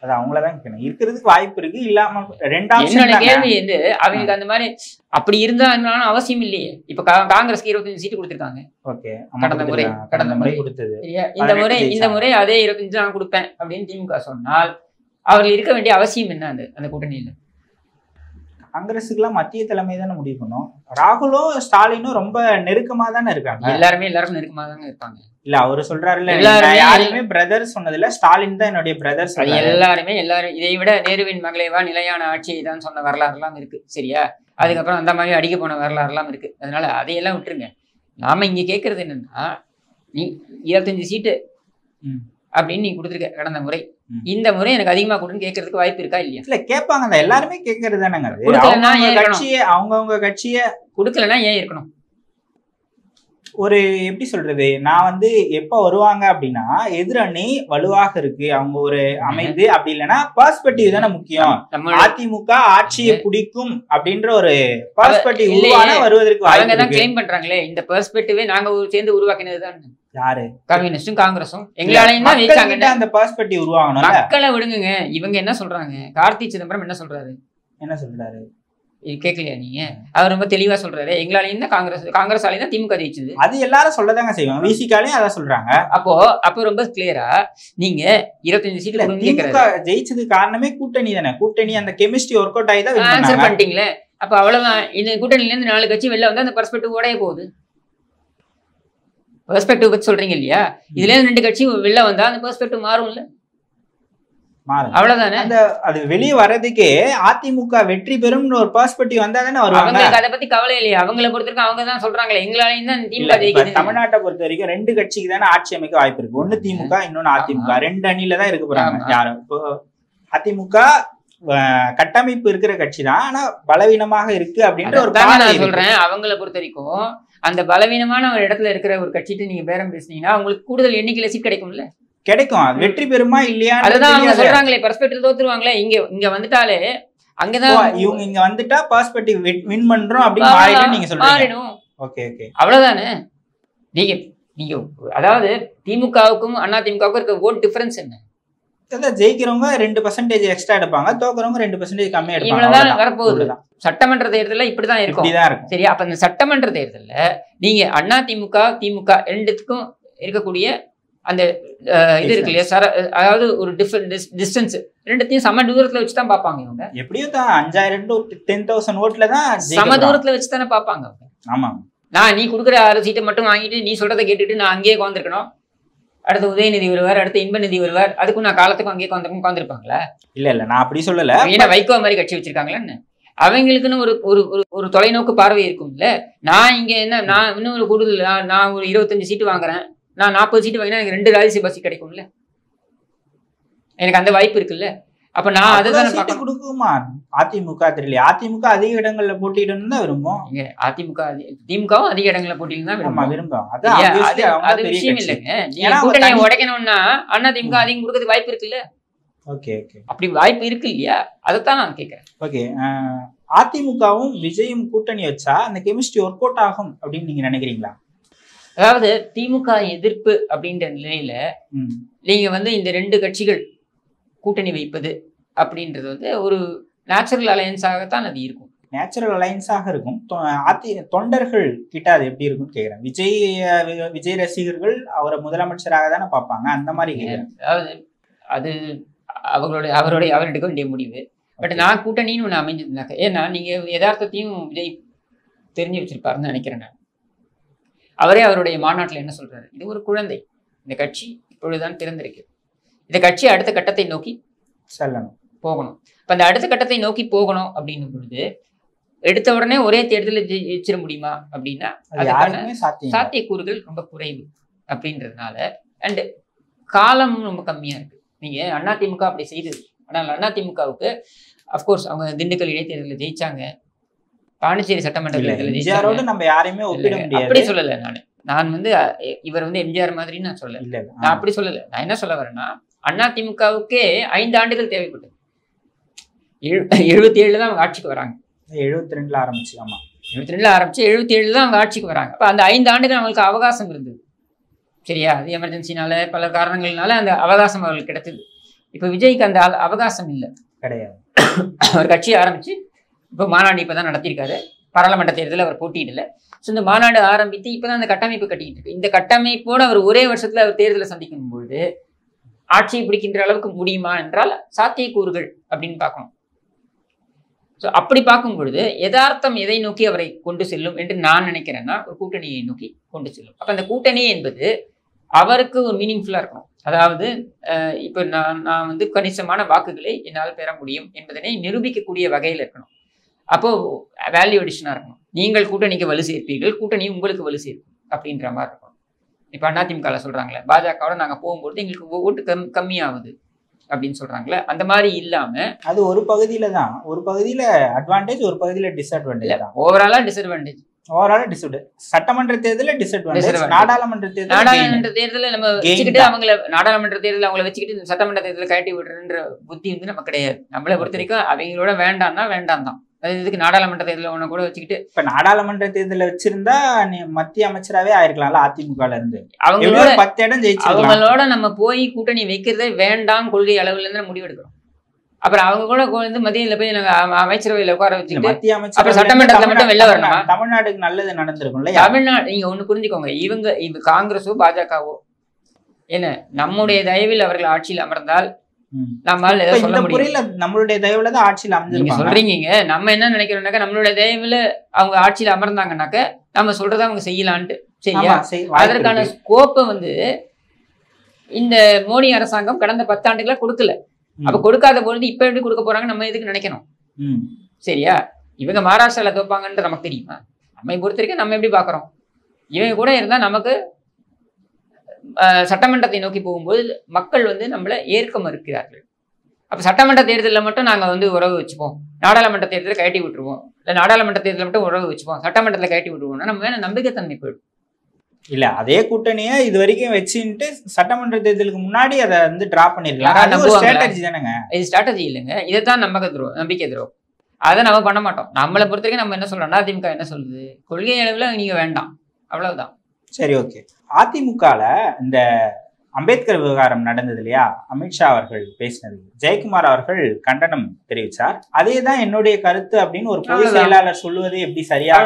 அது அவங்களதான் இருக்கிறதுக்கு வாய்ப்பு இருக்கு. இல்லாம என்னோட கேள்வி வந்து அவங்களுக்கு அந்த மாதிரி அப்படி இருந்தா அவசியம் இல்லையே. இப்ப காங்கிரஸ்க்கு 25 சீட்டு கொடுத்திருக்காங்க கடந்த முறை கொடுத்தது. இந்த முறை அதே 25 நான் கொடுப்பேன் அப்படின்னு திமுக சொன்னால் அவர்கள் இருக்க வேண்டிய அவசியம் என்ன அந்த கூட்டணியில? காங்கிரஸுக்கு எல்லாம் மத்திய தலைமை தானே முடிவு பண்ணும். ராகுலும் ஸ்டாலினும் ரொம்ப நெருக்கமா தானே இருக்காங்க. எல்லாருக்கும் நெருக்கமா தானே இருப்பாங்க. இல்ல அவரு சொல்றாருல்ல, யாரையுமே பிரதர் சொன்னதுல ஸ்டாலின் தான் என்னுடைய பிரதர். எல்லாரும் இதை விட நேருவின் மகளேவா நிலையான ஆட்சியை தான் சொன்ன வரலாறு எல்லாம் இருக்கு. சரியா? அதுக்கப்புறம் அந்த மாதிரி அடிக்க போன வரலாறு எல்லாம் இருக்கு. அதனால அதையெல்லாம் விட்டுருங்க. நாம இங்க கேட்கறது என்னன்னா, நீ 25 சீட்டு அப்படின்னு நீ கொடுத்துருக்க கடந்த முறை, இந்த முறை எனக்கு அதிகமா கொடுன்னு கேட்கறதுக்கு வாய்ப்பு இருக்கா இல்லையா? இல்ல கேட்பாங்க, எல்லாருமே கேட்கறது தானேங்க. அவங்கவுங்க கட்சிய கொடுக்கலன்னா ஏன் இருக்கணும்? ஒரு எப்படி சொல்றது, நான் வந்து எப்ப வருவாங்க அப்படின்னா எதிரணி வலுவாக இருக்கு, அவங்க ஒரு அமைது, அப்படி இல்லைன்னா பெர்ஸ்பெக்டிவ் தானே முக்கியம். அதிமுக ஆட்சியை பிடிக்கும் அப்படின்ற ஒரு பெர்ஸ்பெக்டிவ் வருவதற்கு அவங்க தான் கிளைம் பண்றாங்களே. இந்த பெர்ஸ்பெக்டிவே நாங்க சேர்ந்து உருவாக்கினதுதான். யாரு? கம்யூனிஸ்டும் காங்கிரஸும் எங்களாலையும் தான் ஜெயிச்சாங்க. அந்த பெர்ஸ்பெக்டிவ் உருவாகணும். மக்களை விடுங்க. இவங்க என்ன சொல்றாங்க? கார்த்தி சிதம்பரம் என்ன சொல்றாரு? கேட்கலையா நீங்க? அவர் ரொம்ப தெளிவா சொல்றாரு, எங்களாலையும் தான் காங்கிரஸாலையும் தான் திமுக ஜெயிச்சது. அது எல்லாரும் சொல்லதாங்க செய்வாங்க. விசிகாலையும் அதான் சொல்றாங்க. அப்போ ரொம்ப கிளியரா நீங்க 25 சீட்ல திமுக ஜெயிச்சது காரணமே கூட்டணி தானே. கூட்டணி அந்த கெமிஸ்ட்ரி ஒர்க் அவுட் ஆகி தான் ஆன்சர் பண்ணிட்டீங்களே. அப்ப அவ்வளவுதான். இந்த கூட்டணில இருந்து 4 கட்சி வெளில வந்தா அந்த பெர்ஸ்பெக்டிவ் உடைய போகுது. பெர்ஸ்பெக்டிவ் பத்தி சொல்றீங்க இல்லையா? இதுல இருந்து 2 கட்சி வெளில வந்தா அந்த பெர்ஸ்பெக்டிவ் மாறும்ல. அவ்வளவுதானே. அது வெளியே வர்றதுக்கே அதிமுக வெற்றி பெறும்னு ஒரு பெர்ஸ்பெக்டிவ் வந்தா தானே வருவாங்க. அதை பத்தி கவலை இல்லையா? அவங்களை பொறுத்தவரைக்கும் அவங்க தான் சொல்றாங்களே, எங்களாலையும் தான் திமுக ஜெயிக்குது. தமிழ்நாட்டை பொறுத்த வரைக்கும் 2 கட்சிக்கு தானே ஆட்சி அமைக்க வாய்ப்பு இருக்கு. ஒண்ணு திமுக, இன்னொன்னு அதிமுக. 2 அணியில தான் இருக்க போறாங்க. யாரும் இப்போ அதிமுக கட்டமைப்பு இருக்கிற கட்சி தான், ஆனா பலவீனமாக இருக்கு அப்படின்ற ஒரு நான் சொல்றேன். அவங்களை பொறுத்த வரைக்கும் அந்த பலவீனமான ஒரு இடத்துல இருக்கிற ஒரு கட்சிட்டு நீங்க பேரம் பேசுனீங்கன்னா உங்களுக்கு கூடுதல் எண்ணிக்கையில சீட் கிடைக்கும்ல. கிடைக்கும். வெற்றி பெறுமா இல்லையா அதுதான் அவங்க சொல்றாங்களே. பெர்ஸ்பெக்டிவ் தோத்துருவாங்களே. இங்க வந்துட்டாலே அங்கதான் இவங்க இங்க வந்துட்டா பெர்ஸ்பெக்டிவ் வின் பண்றோம் அப்படின்னு மாறிடும் நீங்க சொல்றீங்க. ஓகே ஓகே, அவ்வளவுதானே. நீங்க அதாவது திமுகவுக்கும் அதிமுகவுக்கும் இருக்க ஓட் டிஃபரன்ஸ் என்ன? ஜெயிக்கிறவங்க 2% எக்ஸ்ட்ரா எடுப்பாங்க, தோக்குறவங்க 2% கம்மியா எடுப்பாங்க. இவ்வளவுதான் வரப்போகுது. சட்டமன்ற தேர்தல இப்படிதான் இருக்கும். சரி, அப்ப இந்த சட்டமன்ற தேர்தல்ல நீங்க அதிமுக திமுக 2த்துக்கும் இருக்கக்கூடிய அந்த இது இருக்கு இல்லையா, அதாவது ஒரு டிஸ்டன்ஸ் 2த்தையும் சம தூரத்துல வச்சுதான் பாப்பாங்க இவங்க. எப்படியும் 5000 to 10,000 ஓட்ல தான் சம தூரத்துல வச்சுதானே பாப்பாங்க அவங்க. ஆமா, நீ கொடுக்குற 6 சீட்டை மட்டும் வாங்கிட்டு நீ சொல்றதை கேட்டுட்டு நான் அங்கேயே உட்காந்துருக்கணும். அடுத்து உதயநிதி வருவார், அடுத்து இன்பநிதி வருவார், அதுக்கும் நான் காலத்துக்கும் அங்கேயே உட்காந்துருப்பாங்களா? இல்ல நான் அப்படி சொல்லல. ஏன்னா வைகோ மாதிரி கட்சி வச்சிருக்காங்களான்னு அவங்களுக்குன்னு ஒரு ஒரு தொலைநோக்கு பார்வை இருக்கும்ல. நான் இங்க என்ன, நான் இன்னும் ஒரு கூடுதல், நான் ஒரு 25 சீட்டு வாங்குறேன், நான் 40 சீட்டு வாங்கினா எனக்கு 2 ராஜ்யசபா சீட் கிடைக்கும்ல. எனக்கு அந்த வாய்ப்பு இருக்குல்ல. அப்ப நான் அதுதான் கொடுக்குமா? அதிமுக தெரியல. அதிமுக அதிக இடங்கள்ல போட்டியிடணும் தான் விரும்பும். திமுகவும் அதிக இடங்கள்ல போட்டியிடணும் தான் விரும்பும். அது விஷயம் இல்லைங்க. கூட்டணியை உடைக்கணும்னா அதிமுக அதிகம் கொடுக்கறதுக்கு வாய்ப்பு இருக்குல்ல. ஓகே ஓகே, அப்படி வாய்ப்பு இருக்கு இல்லையா? அதைத்தான் நான் கேட்கிறேன். ஓகே, அதிமுகவும் விஜயும் கூட்டணி வச்சா அந்த கெமிஸ்ட்ரி ஒர்க் அவுட் ஆகும் அப்படின்னு நீங்க நினைக்கிறீங்களா? அதாவது திமுக எதிர்ப்பு அப்படின்ற நிலையில நீங்க இந்த 2 கட்சிகள் கூட்டணி வைப்பது அப்படின்றது ஒரு நேச்சுரல் அலையன்ஸாகத்தான் அது இருக்கும். நேச்சுரல் அலையன்ஸாக இருக்கும். தொண்டர்கள் கிட்ட அது எப்படி இருக்கும்னு கேட்கிறேன். விஜய் ரசிகர்கள் அவரை முதலமைச்சராக தானே பார்ப்பாங்க, அந்த மாதிரி கேட்கிறேன். அதாவது அது அவருடைய எடுக்க வேண்டிய முடிவு. பட் நான் கூட்டணின்னு ஒன்று அமைஞ்சிருந்தாக்க, ஏன்னா நீங்க யதார்த்தத்தையும் விஜய் தெரிஞ்சு வச்சிருப்பாருன்னு நினைக்கிறேன். நான் அவரே அவருடைய மாநாட்டில் என்ன சொல்றாரு, இது ஒரு குழந்தை, இந்த கட்சி இப்பொழுதுதான் திறந்திருக்கு, இந்த கட்சி அடுத்த கட்டத்தை நோக்கி செல்லணும், போகணும். இப்போ அந்த அடுத்த கட்டத்தை நோக்கி போகணும் அப்படின்னும் பொழுது எடுத்த உடனே ஒரே தேர்தலில் ஜெயிச்சிட முடியுமா அப்படின்னா அதுக்கான சாத்தியக்கூறுகள் ரொம்ப குறைவு அப்படின்றதுனால. அண்டு காலம் ரொம்ப கம்மியா இருக்கு. நீங்க அதிமுக அப்படி செய்தது. ஆனால் அதிமுகவுக்கு அப்கோர்ஸ் அவங்க திண்டுக்கல் இடைத்தேர்தலில் ஜெயிச்சாங்க, பாண்டிச்சேரி சட்டமன்ற தேர்தலில் ஜெயிச்சாங்க. நம்ம யாரையுமே ஒப்பிட முடியாது. அப்படி சொல்லல. நான் வந்து இவர் வந்து எம்ஜிஆர் மாதிரி நான் சொல்லல. நான் அப்படி சொல்லல. நான் என்ன சொல்ல வரேன்னா, அதிமுகவுக்கே 5 ஆண்டுகள் தேவைப்பட்டது. 77 தான் அவங்க ஆட்சிக்கு வராங்க. 72 ஆரம்பிச்சு. ஆமா, 72 ஆரம்பிச்சு 77 தான் அவங்க ஆட்சிக்கு வராங்க. அப்ப அந்த 5 ஆண்டுகள் அவங்களுக்கு அவகாசம் இருந்தது. சரியா? அது எமர்ஜென்சினால பல காரணங்கள்னால அந்த அவகாசம் அவர்களுக்கு கிடைச்சது. இப்ப விஜய்க்கு அந்த அவகாசம் இல்லை, கிடையாது. அவர் கட்சி ஆரம்பிச்சு இப்போ மாநாடு இப்பதான் நடத்தியிருக்காரு. பாராளுமன்ற தேர்தலில் அவர் போட்டியிடல. ஸோ இந்த மாநாடு ஆரம்பித்து இப்பதான் அந்த கட்டமைப்பு கட்டிக்கிட்டு இருக்கு. இந்த கட்டமைப்போடு அவர் ஒரே வருஷத்துல அவர் தேர்தலை சந்திக்கும் பொழுது ஆட்சியை பிடிக்கின்ற அளவுக்கு முடியுமா என்றால் சாத்தியக்கூறுகள் அப்படின்னு பார்க்கணும். ஸோ அப்படி பார்க்கும் பொழுது யதார்த்தம் எதை நோக்கி அவரை கொண்டு செல்லும் என்று நான் நினைக்கிறேன்னா ஒரு கூட்டணியை நோக்கி கொண்டு செல்லும். அப்போ அந்த கூட்டணி என்பது அவருக்கு ஒரு மீனிங்ஃபுல்லாக இருக்கணும். அதாவது இப்போ நான் வந்து கணிசமான வாக்குகளை என்னால் பெற முடியும் என்பதனை நிரூபிக்கக்கூடிய வகையில் இருக்கணும். அப்போ வேல்யூ அடிஷனாக இருக்கணும். நீங்கள் கூட்டணிக்கு வலு சேர்ப்பீர்கள், கூட்டணி உங்களுக்கு வலு சேர்க்கும் அப்படின்ற மாதிரி இருக்கணும். இப்போ அதிமுக சொல்றாங்களே, பாஜகவோட நாங்கள் போகும்போது எங்களுக்கு ஓட்டு கம்மியாகுது அப்படின்னு சொல்றாங்களே, அந்த மாதிரி இல்லாம அது ஒரு பகுதியில தான், ஒரு பகுதியில அட்வான்டேஜ், ஒரு பகுதியில டிஸ்அட்வான்டேஜ் தான். ஓவராலா டிஸ்அட்வான்டேஜ். சட்டமன்ற தேர்தலில் டிஸ்அட்வான்டேஜ், நாடாளுமன்ற தேர்தலில் நம்ம வச்சுக்கிட்டு அவங்கள நாடாளுமன்ற தேர்தலில் அவங்கள வச்சுக்கிட்டு சட்டமன்ற தேர்தலில் கட்டி விடுறன்ற புத்தி வந்து நம்ம கிடையாது. நம்மளை பொறுத்த வரைக்கும் அவங்களோட வேண்டாம்னா வேண்டாம் தான். அது இதுக்கு நாடாளுமன்ற தேர்தலில் ஒன்று கூட வச்சுக்கிட்டு இப்ப நாடாளுமன்ற தேர்தலில் வச்சிருந்தா நீ மத்திய அமைச்சராகவே ஆயிருக்கலாம்ல அதிமுகல இருந்து. அவங்களோட 10 இடம் ஜெயிச்சு அவங்களோட நம்ம போய் கூட்டணி வைக்கிறதே வேண்டாம் கொள்கை அளவுல இருந்து முடிவெடுக்கிறோம். அப்புறம் அவங்க கூட வந்து மத்தியில போய் நாங்க அமைச்சரவையில உட்கார வச்சுட்டு மத்திய அமைச்சர் சட்டமன்றத்துல மட்டும் வெளில வரணுமா? தமிழ்நாட்டுக்கு நல்லது நடந்திருக்கும்ல. தமிழ்நாடு நீங்க ஒண்ணு புரிஞ்சுக்கோங்க, இவங்க காங்கிரஸோ பாஜகவோ என்ன நம்முடைய தயவில் அவர்கள் ஆட்சியில் அமர்ந்தால் நம்மால ஏதாவது சொல்ல முடியல. நம்மளுடைய தயவுல தான் ஆட்சியில் அமைஞ்சிருக்காங்க சொல்றீங்க. நம்ம என்ன நினைக்கிறோம்னாக்க நம்மளுடைய தயவுல அவங்க ஆட்சியில் அமர்ந்தாங்கன்னாக்க நம்ம சொல்றதை அவங்க செய்யலான்ட்டு. சரியா? அதற்கான ஸ்கோப்பை வந்து இந்த மோடி அரசாங்கம் கடந்த 10 ஆண்டுகளா கொடுக்கல. அப்ப கொடுக்காத பொழுது இப்ப எப்படி கொடுக்க போறாங்க நம்ம எதுக்கு நினைக்கணும்? சரியா? இவங்க மகாராஷ்டிரால தோப்பாங்கன்றது நமக்கு தெரியுமா? நம்மை பொறுத்த வரைக்கும் நம்ம எப்படி பாக்குறோம், இவங்க கூட இருந்தா நமக்கு சட்டமன்றத்தை நோக்கி போகும்போது மக்கள் வந்து நம்மளை ஏற்க மறுக்கிறார்கள். அப்ப சட்டமன்ற தேர்தலில் மட்டும் நாங்க வந்து உறவு வச்சுப்போம், நாடாளுமன்ற தேர்தலை கட்டி விட்டுருவோம், இல்லை நாடாளுமன்ற தேர்தலில் மட்டும் உறவு வச்சுப்போம், சட்டமன்றத்தில் கட்டி விட்டுருவோம்னா நம்ம வேணா நம்பிக்கைத்தன்மை போயிடும். இல்ல அதே கூட்டணியை இது வரைக்கும் வச்சுட்டு சட்டமன்ற தேர்தலுக்கு முன்னாடி அதை வந்து டிராப் பண்ணிருக்கலாம். இது ஸ்ட்ராட்டஜி இல்லைங்க, இதைத்தான் நம்பிக்கை துரோகம். அதை நம்ம பண்ண மாட்டோம். நம்மளை பொறுத்த வரைக்கும் நம்ம என்ன சொல்றோம், அதிமுக என்ன சொல்லுது, கொள்கை அளவில் நீங்க வேண்டாம், அவ்வளவுதான். சரி, ஓகே. அதிமுகல இந்த அம்பேத்கர் விவகாரம் நடந்தது இல்லையா, அமித்ஷா அவர்கள் பேசினது ஜெயக்குமார் அவர்கள் கண்டனம் தெரிவித்தார். அதேதான் என்னுடைய கருத்து அப்படின்னு ஒரு பொது செயலாளர் சொல்லுவது எப்படி சரியா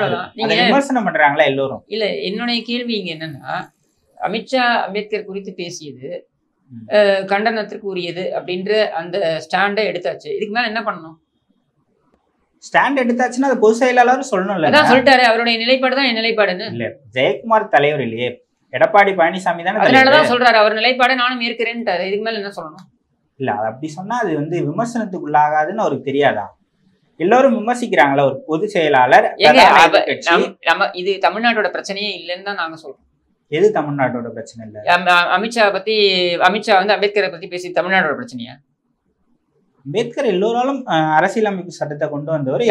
விமர்சனம் பண்றாங்களா எல்லோரும்? இல்ல, என்னுடைய கேள்வி இங்க என்னன்னா, அமித்ஷா அம்பேத்கர் குறித்து பேசியது கண்டனத்திற்கு உரியது அப்படின்ற அந்த ஸ்டாண்டை எடுத்தாச்சு. இதுக்கு மேல என்ன பண்ணணும்? ஸ்டாண்ட் எடுத்தாச்சுன்னா அது பொது செயலாளர் சொல்லணும்ல. அதான் சொல்லிட்டாரு, அவருடைய நிலைப்பாடு தான் என் நிலைப்பாடுன்னு. இல்ல, ஜெயக்குமார் தலைவர் இல்லையே, எடப்பாடி பழனிசாமி தானே. அதனாலதான் சொல்றாரு அவர் நிலைப்பாடு நானும் ஏற்கிறேன்ட்டாரு. இதுக்கு மேல என்ன சொல்லணும்? இல்ல, அது அப்படி சொன்னா அது வந்து விமர்சனத்துக்குள்ளாகாதுன்னு அவருக்கு தெரியாதா? எல்லோரும் விமர்சிக்கிறாங்களா ஒரு பொது செயலாளர்? நம்ம இது தமிழ்நாட்டோட பிரச்சனையே இல்லைன்னு தான் நாங்க சொல்றோம். எது தமிழ்நாட்டோட பிரச்சனை இல்ல? அமித்ஷா வந்து அம்பேத்கரை பத்தி பேசி தமிழ்நாட்டோட பிரச்சனையா? அம்பேத்கர் எல்லோராலும் அரசியலமைப்பு சட்டத்தை கொண்டு வந்தவர்.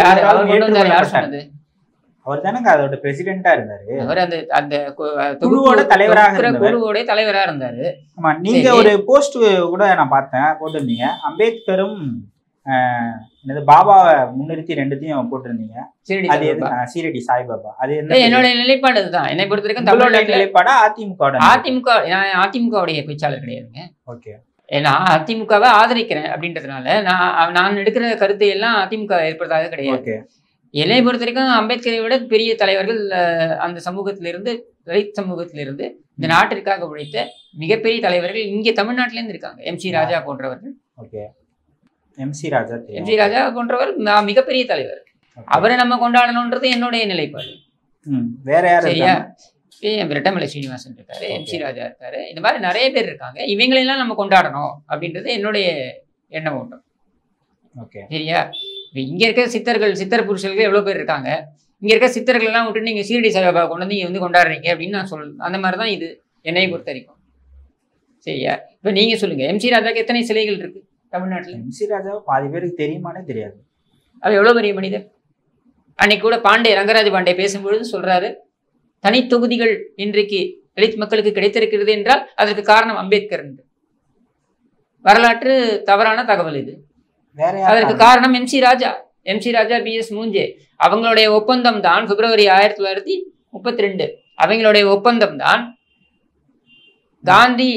அவர் தானங்க அதோட பிரசிடென்டா இருந்தாரு. அவர் அந்த குழுவோட தலைவராக இருந்தாரு. ஆமா, நீங்க ஒரு போஸ்ட் கூட நான் பார்த்தேன், போட்டிருந்தீங்க. அம்பேத்கரும் பாபாவை முன்னிறுத்தி ரெண்டுத்தையும் போட்டிருந்தீங்க. அது சீரடி சாய்பாபா. அது என்னோட நிலைப்பாடு அதுதான். என்னை பொறுத்த வரைக்கும் தமிழோட நிலைப்பாடா அதிமுகவுடைய பேச்சாளர் கிடையாதுங்க. ஓகே, ஏன்னா அதிமுகவை ஆதரிக்கிறேன் அப்படின்றதுனால நான் எடுக்கிற கருத்தை எல்லாம் அதிமுக ஏற்படுத்தாத கிடையாது. என்னை பொறுத்த வரைக்கும் அம்பேத்கரை விட பெரிய தலைவர்கள் அந்த சமூகத்திலிருந்து, தலித் சமூகத்திலிருந்து இந்த நாட்டிற்காக உழைத்த மிகப்பெரிய தலைவர்கள் இங்கே தமிழ்நாட்டிலேருந்து இருக்காங்க. எம்.சி. ராஜா போன்றவர்கள். எம்.சி. ராஜா போன்றவர் மிகப்பெரிய தலைவர். அவரை நம்ம கொண்டாடணும்ன்றது என்னுடைய நிலைப்பாடு. வேற யாரு? சரியா? ரெட்டமலை ஸ்ரீனிவாசன் இருக்காரு, எம்.சி. ராஜா இருக்காரு, இந்த மாதிரி நிறைய பேர் இருக்காங்க. இவங்களெல்லாம் நம்ம கொண்டாடணும் அப்படின்றது என்னுடைய எண்ணம் ஓட்டம். சரியா? இங்க இருக்க சித்தர் புருஷர்கள் எவ்வளவு பேர் இருக்காங்க. இங்க இருக்க சித்தர்கள் எல்லாம் விட்டு நீங்க சீரடி சாய்பாபா கொண்டு வந்து இங்க வந்து கொண்டாடுறீங்க அப்படின்னு நான் சொல்றேன். அந்த மாதிரிதான் இது என்னை பொறுத்த வரைக்கும். சரியா? இப்ப நீங்க சொல்லுங்க, எம்.சி. ராஜாக்கு எத்தனை சிலைகள் இருக்கு தமிழ்நாட்டுல? எம்.சி. ராஜாவை பாதி பேருக்கு தெரியுமானே தெரியாது. அவர் எவ்வளவு பெரிய மனிதர். அன்னைக்கு கூட ரங்கராஜ பாண்டே பேசும்பொழுது சொல்றாரு, தனி தொகுதிகள் இன்றைக்கு தலித் மக்களுக்கு கிடைத்திருக்கிறது என்றால் அதற்கு காரணம் அம்பேத்கர் என்று. வரலாற்று தவறான தகவல் இது. அதற்கு காரணம் எம்.சி. ராஜா, பி.எஸ். மூஞ்சே. அவங்களுடைய ஒப்பந்தம் தான் பிப்ரவரி 1932. அவங்களுடைய ஒப்பந்தம் தான் காந்தி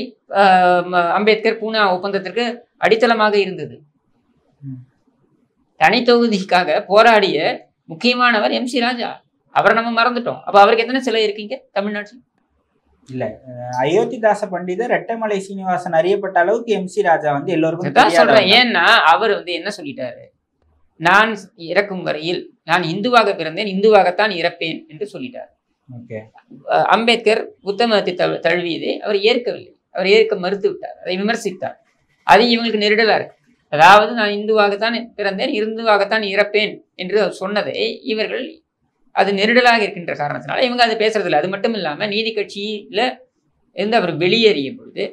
அம்பேத்கர் பூனா ஒப்பந்தத்திற்கு அடித்தளமாக இருந்தது. தனி தொகுதிக்காக போராடிய முக்கியமானவர் எம்.சி. ராஜா. அவரை நம்ம மறந்துட்டோம். அப்ப அவருக்கு எத்தனை சிலை இருக்கீங்க தமிழ்நாட்டில்? இல்ல, அயோத்திதாச பண்டிதர், ரெட்டமலை சீனிவாசன் அறியப்பட்ட அளவுக்கு எம்.சி. ராஜா வந்து எல்லோருக்கும் சொல்றேன். ஏன்னா அவர் வந்து என்ன சொல்லிட்டாரு, நான் இறக்கும் வரையில் நான் இந்துவாக பிறந்தேன், இந்துவாகத்தான் இறப்பேன் என்று சொல்லிட்டார். அம்பேத்கர் புத்த மதத்தை தழுவியதை அவர் ஏற்கவில்லை. அவர் ஏற்க மறுத்து விட்டார், அதை விமர்சித்தார். அது இவங்களுக்கு நெருடலா இருக்கு. அதாவது நான் இந்துவாகத்தான் பிறந்தேன், இந்துவாகத்தான் இறப்பேன் என்று அவர் சொன்னதை இவர்கள் அது நெருடலாக இருக்கின்ற காரணத்தினால இவங்க அதை பேசுறது இல்லை. அது மட்டும் இல்லாம நீதி கட்சியில இருந்து அவர் வெளியேறிய பொழுது,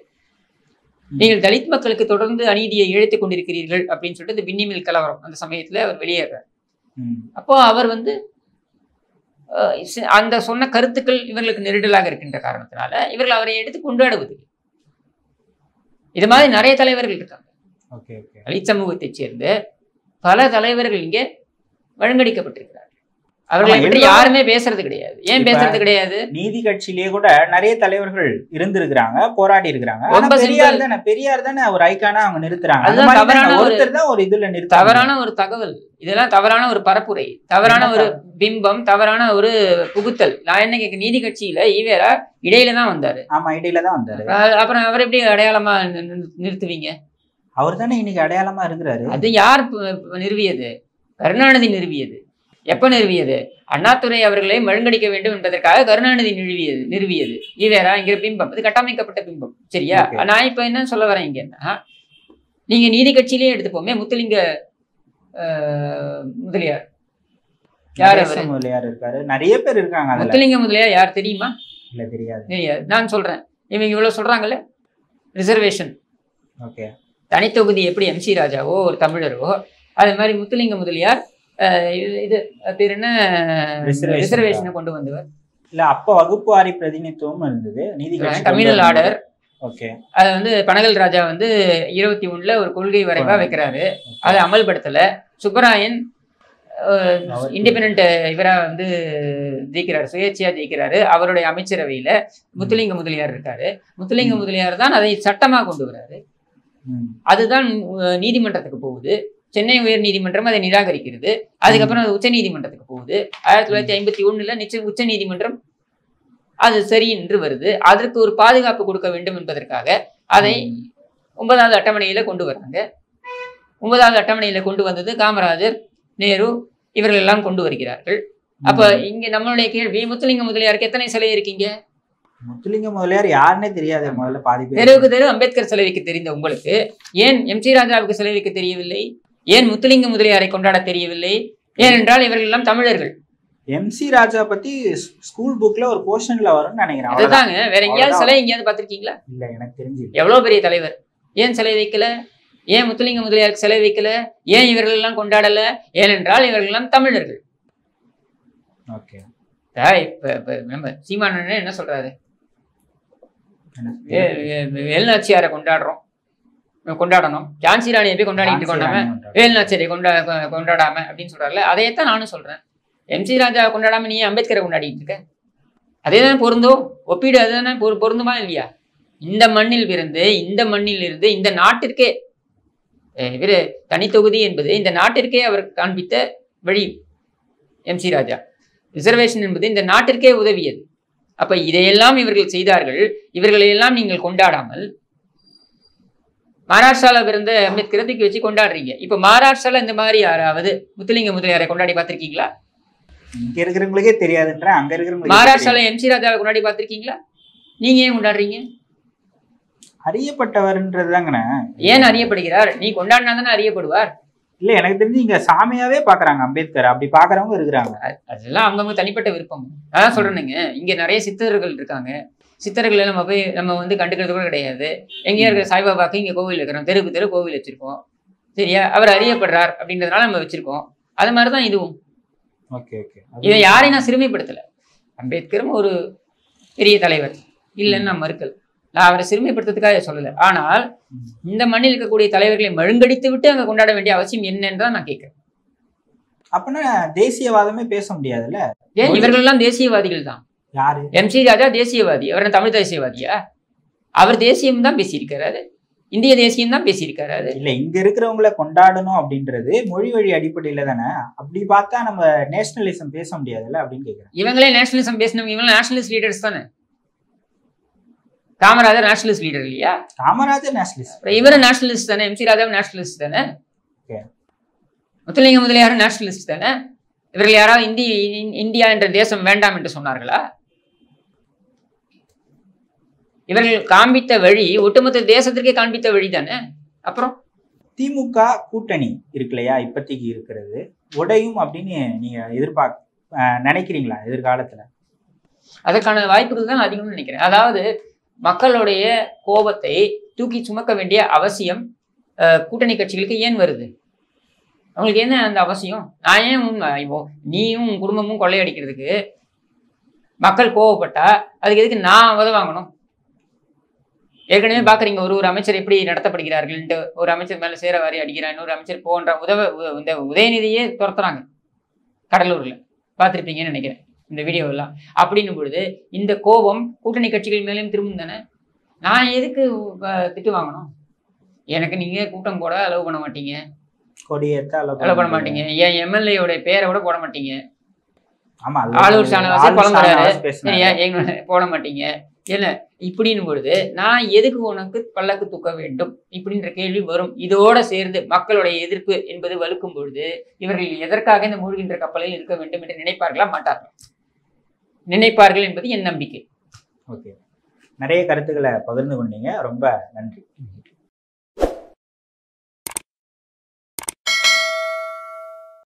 நீங்கள் தலித் மக்களுக்கு தொடர்ந்து அநீதியை இழைத்துக் கொண்டிருக்கிறீர்கள் அப்படின்னு சொல்லிட்டு இந்த பின்னிமில் கலவரம் அந்த சமயத்துல அவர் வெளியேறார். அப்போ அவர் வந்து அந்த சொன்ன கருத்துக்கள் இவர்களுக்கு நெருடலாக இருக்கின்ற காரணத்தினால இவர்கள் அவரை எடுத்து கொண்டாடுவது. இது மாதிரி நிறைய தலைவர்கள் இருக்காங்க. தலித் சமூகத்தை சேர்ந்த பல தலைவர்கள் இங்கே வழங்கடிக்கப்பட்டிருக்கிறார்கள். அவர்களை பற்றி யாருமே பேசுறது கிடையாது. ஏன் பேசுறது கிடையாது? நீதி கட்சியிலேயே கூட நிறைய தலைவர்கள் இருந்திருக்கிறாங்க, போராடி இருக்கிறாங்க. பெரியார் தானே ஒரு ஐக்கானா அவங்க நிறுத்துறாங்க. அதுதான் தவறான ஒரு தகவல். இதெல்லாம் தவறான ஒரு பரப்புரை, தவறான ஒரு பிம்பம், தவறான ஒரு புகுத்தல். நான் என்ன கேட்க, நீதி கட்சியில ஈவேரா இடையில தான் வந்தாரு. ஆமா, இடையில தான் வந்தாரு. அப்புறம் அவர் எப்படி அடையாளமா நிறுத்துவீங்க? அவர் தானே இன்னைக்கு அடையாளமா இருக்கிறாரு. அது யார் நிறுவியது? கருணாநிதி நிறுவியது. எப்ப நிறுவியது? அண்ணாதுரை அவர்களை மழுங்கடிக்க வேண்டும் என்பதற்காக கருணாநிதி நிறுவியது ஈவேராங்கிற பிம்பம். அது கட்டமைக்கப்பட்ட பிம்பம். சரியா? நான் இப்ப என்ன சொல்ல வரேன் இங்கன்னா, நீங்க நீதி கட்சியிலேயே எடுத்துப்போமே, முத்துலிங்க முதலியார் யார்? முதலியார் இருக்காரு, நிறைய பேர் இருக்காங்க. முத்துலிங்க முதலியார் யார் தெரியுமா? இல்ல, தெரியாது. நான் சொல்றேன். இவங்க இவ்வளவு சொல்றாங்கல்ல, ரிசர்வேஷன், தனித்தொகுதி எப்படி எம்.சி. ராஜாவோ ஒரு தமிழரோ, அது மாதிரி முத்துலிங்க முதலியார் இது பேர் என்ன, ரிசர்வேஷனை கொண்டு வந்தவர். இல்ல, அப்ப வகுப்பு வாரி பிரதிநிதித்துவம் இருந்தது நீதி கட்சி. Communal order. அதை வந்து பனகல் ராஜா வந்து 21 ஒரு கொள்கை வரைவா வைக்கிறாரு. அதை அமல்படுத்தல. சுப்பராயன் இண்டிபெண்ட் இவரா வந்து ஜெயிக்கிறாரு, சுயேட்சையா ஜெயிக்கிறாரு. அவருடைய அமைச்சரவையில முத்துலிங்க முதலியார் இருக்காரு. முத்துலிங்க முதலியார் தான் அதை சட்டமா கொண்டு வர்றாரு. அதுதான் நீதிமன்றத்துக்கு போகுது. சென்னை உயர் நீதிமன்றம் அதை நிராகரிக்கிறது. அதுக்கப்புறம் அது உச்ச நீதிமன்றத்துக்கு போகுது. 1951 உச்ச நீதிமன்றம் அது சரி என்று வருது. அதற்கு ஒரு பாதுகாப்பு கொடுக்க வேண்டும் என்பதற்காக அதை 9வது அட்டவணையில கொண்டு வர்றாங்க. 9வது அட்டவணையில கொண்டு வந்தது காமராஜர், நேரு இவர்கள் எல்லாம் கொண்டு வருகிறார்கள். அப்ப இங்க நம்மளுடைய கேள்வி, முத்துலிங்க முதலியாருக்கு எத்தனை சிலை இருக்கீங்க? முத்துலிங்க முதலியார் யாருன்னே தெரியாது. முதல்ல பாதி பேர் தெருவுக்கு தெரு அம்பேத்கர் சிலை வைக்க தெரிந்த உங்களுக்கு ஏன் எம்.சி. ராஜாவுக்கு சிலை வைக்க தெரியவில்லை? ஏன் முத்துலிங்க முதலியாரை கொண்டாட தெரியவில்லை? ஏனென்றால் இவர்கள் எல்லாம் தமிழர்கள். எம்.சி. ராஜா பத்தி ஸ்கூல் புக்ல ஒரு போர்ஷன்ல வரும்னு நினைக்கிறேன். அதுதாங்க. வேற எங்கேயாவது சிலை எங்கேயாவது பாத்திருக்கீங்களா? இல்ல, எனக்கு தெரிஞ்சு. எவ்வளவு பெரிய தலைவர், ஏன் சிலை வைக்கல? ஏன் முத்துலிங்க முதலியாருக்கு சிலை வைக்கல? ஏன் இவர்கள் எல்லாம் கொண்டாடல? ஏனென்றால் இவர்கள் எல்லாம் தமிழர்கள். இப்ப நம்ம சீமானன் என்ன சொல்றாரு, வேலுநாச்சியாரை கொண்டாடணும், ஜான்சி ராணியை போய் கொண்டாடிட்டு கொண்டாம வேலுநாச்சியாரை கொண்டாடாம அப்படின்னு சொல்றாருல. அதையத்தான் நானும் சொல்றேன். எம்.சி. ராஜா கொண்டாடாம நீ அம்பேத்கரை கொண்டாடிட்டு இருக்க. அதே தானே பொருந்தும். ஒப்பீடு அதுதானே பொருந்துமா இல்லையா? இந்த மண்ணில் இருந்து இந்த நாட்டிற்கே இவரு தனித்தொகுதி என்பது இந்த நாட்டிற்கே அவர் காண்பித்த வழி. எம்.சி. ராஜா ரிசர்வேஷன் என்பது இந்த நாட்டிற்கே உதவியது. அப்ப இதையெல்லாம் இவர்கள் செய்தார்கள். இவர்களையெல்லாம் நீங்கள் கொண்டாடாமல் மகாராஷ்டிரால பிறந்த அம்பேத்கரை தூக்கி வச்சு கொண்டாடுறீங்க. இப்ப மகாராஷ்டிரால இந்த மாதிரி யாராவது முத்துலிங்க முதலியாரை கொண்டாடி பார்த்திருக்கீங்களா? இங்க இருக்கிறவங்களுக்கே தெரியாதுன்ற அங்க இருக்கிறவங்க. மகாராஷ்டிரால எம்.சி. ராஜாவை கொண்டாடி பார்த்திருக்கீங்களா? நீங்க ஏன் கொண்டாடுறீங்க? அறியப்பட்டவர்ன்றதுதாங்கண்ணே. ஏன் அறியப்படுகிறார்? நீ கொண்டாடினா தானே அறியப்படுவார். இல்ல எனக்கு தெரிஞ்சு இங்க சாமியாவே பாக்குறாங்க அம்பேத்கர், அப்படி பாக்குறவங்க இருக்கிறாங்க. அதெல்லாம் அவங்கவுங்க தனிப்பட்ட விருப்பம். அதான் சொல்றேனுங்க, இங்க நிறைய சித்தர்கள் இருக்காங்க. சித்தர்களை நம்ம வந்து கண்டுக்கிறது கூட கிடையாது. எங்கேயா இருக்கிற சாய்பாபாக்கு இங்க கோவில் இருக்கிறோம், தெருக்கு தெரு கோவில் வச்சிருக்கோம். சரியா, அவர் அறியப்படுறார் அப்படின்றதுனால நம்ம வச்சிருக்கோம். அது மாதிரிதான் இதுவும். இதை யாரையும் நான் சிறுமைப்படுத்தல. அம்பேத்கரும் ஒரு பெரிய தலைவர் இல்லைன்னு நான் மறுக்கல. நான் அவரை சிறுமைப்படுத்துறதுக்காக சொல்லலை. ஆனால் இந்த மண்ணில் இருக்கக்கூடிய தலைவர்களை மழுங்கடித்து விட்டு அங்க கொண்டாட வேண்டிய அவசியம் என்னன்னு தான் நான் கேட்கிறேன். அப்படின்னா தேசியவாதமே பேச முடியாதுல்ல? ஏன் இவர்கள் எல்லாம் தேசியவாதிகள் தான். யாரு? MC ராஜா தேசியவாதி. அவர் தமிழ் தேசியவாதியா? அவர் தேசியம் தான் பேசியிருக்கிறாரு, இந்திய தேசியம் தான் பேசியிருக்காரு. இல்ல, இங்க இருக்கிறவங்களை கொண்டாடணும் அப்படின்றது மொழி வழி அடிப்படையில தானே. அப்படி பார்த்தா நம்ம நேஷனலிசம் பேச முடியாதுல்ல அப்படின்னு கேட்கிறேன். இவங்களே நேஷனலிசம் பேசணும். இவங்க நேஷனலிஸ்ட் லீடர்ஸ் தானே. காமராஜர் நேஷனலிஸ்ட் லீடர் இல்லையா? காமராஜர் நேஷனலிஸ்ட், இவரும் நேஷனலிஸ்ட் தானே. MC ராஜா நேஷனலிஸ்ட் தானே. முத்துலிங்க முதலியாரும் நேஷனலிஸ்ட் தானே. இவர்கள் யாராவது இந்தியா என்ற தேசம் வேண்டாம் என்று சொன்னார்களா? இவர்கள் காண்பித்த வழி ஒட்டுமொத்த தேசத்திற்கே காண்பித்த வழி தானே. அப்புறம் திமுக கூட்டணி இருக்கு இல்லையா, இப்போதைக்கு இருக்கிறது உடையும் அப்படின்னு நீங்க நினைக்கிறீங்களா எதிர்காலத்துல? அதற்கான வாய்ப்புகள் தான் அதிகம்னு நினைக்கிறேன். அதாவது மக்களுடைய கோபத்தை தூக்கி சுமக்க வேண்டிய அவசியம் கூட்டணி கட்சிகளுக்கு ஏன் வருது? அவங்களுக்கு என்ன அந்த அவசியம்? நான் ஏன் நீயும் உன் குடும்பமும் கொள்ளையடிக்கிறதுக்கு மக்கள் கோவப்பட்டா அதுக்கு எதுக்கு நான் உதவாங்கணும்? ஏற்கனவே பாக்குறீங்க ஒரு அமைச்சர் எப்படி நடத்தப்படுகிறார்கள். ஒரு அமைச்சர் மேல சேர வாரி அடிக்கிறார், இன்னொரு அமைச்சர் போன்ற இந்த உதயநிதியே துரத்துறாங்க கடலூர்ல. பார்த்துருப்பீங்கன்னு நினைக்கிறேன் இந்த வீடியோ எல்லாம். அப்படின்னும் பொழுது இந்த கோபம் கூட்டணி கட்சிகள் மேலேயும் திரும்பும் தானே. நான் எதுக்கு திட்டு வாங்கணும்? எனக்கு நீங்க கூட்டம் போட அலோவ் பண்ண மாட்டீங்க, அலோவ் பண்ண மாட்டீங்க. என் MLA பேரை கூட போட மாட்டீங்க. ஆளூர் சாணவாசர் குழம்புறாரு, சரியா, போட மாட்டீங்க. என்ன இப்படின்னு பொழுது நான் எதுக்கு உனக்கு பல்லக்கு தூக்க வேண்டும் இப்படின்ற கேள்வி வரும். இதோட சேர்ந்து மக்களுடைய எதிர்ப்பு என்பது வலுக்கும் பொழுது இவர்கள் எதற்காக இந்த மூழ்கின்ற கப்பலில் இருக்க வேண்டும் என்று நினைப்பார்களா? மாட்டார்கள். நினைப்பார்கள் என்பது என் நம்பிக்கை. ஓகே, நிறைய கருத்துக்களை பகிர்ந்து கொண்டீங்க, ரொம்ப நன்றி.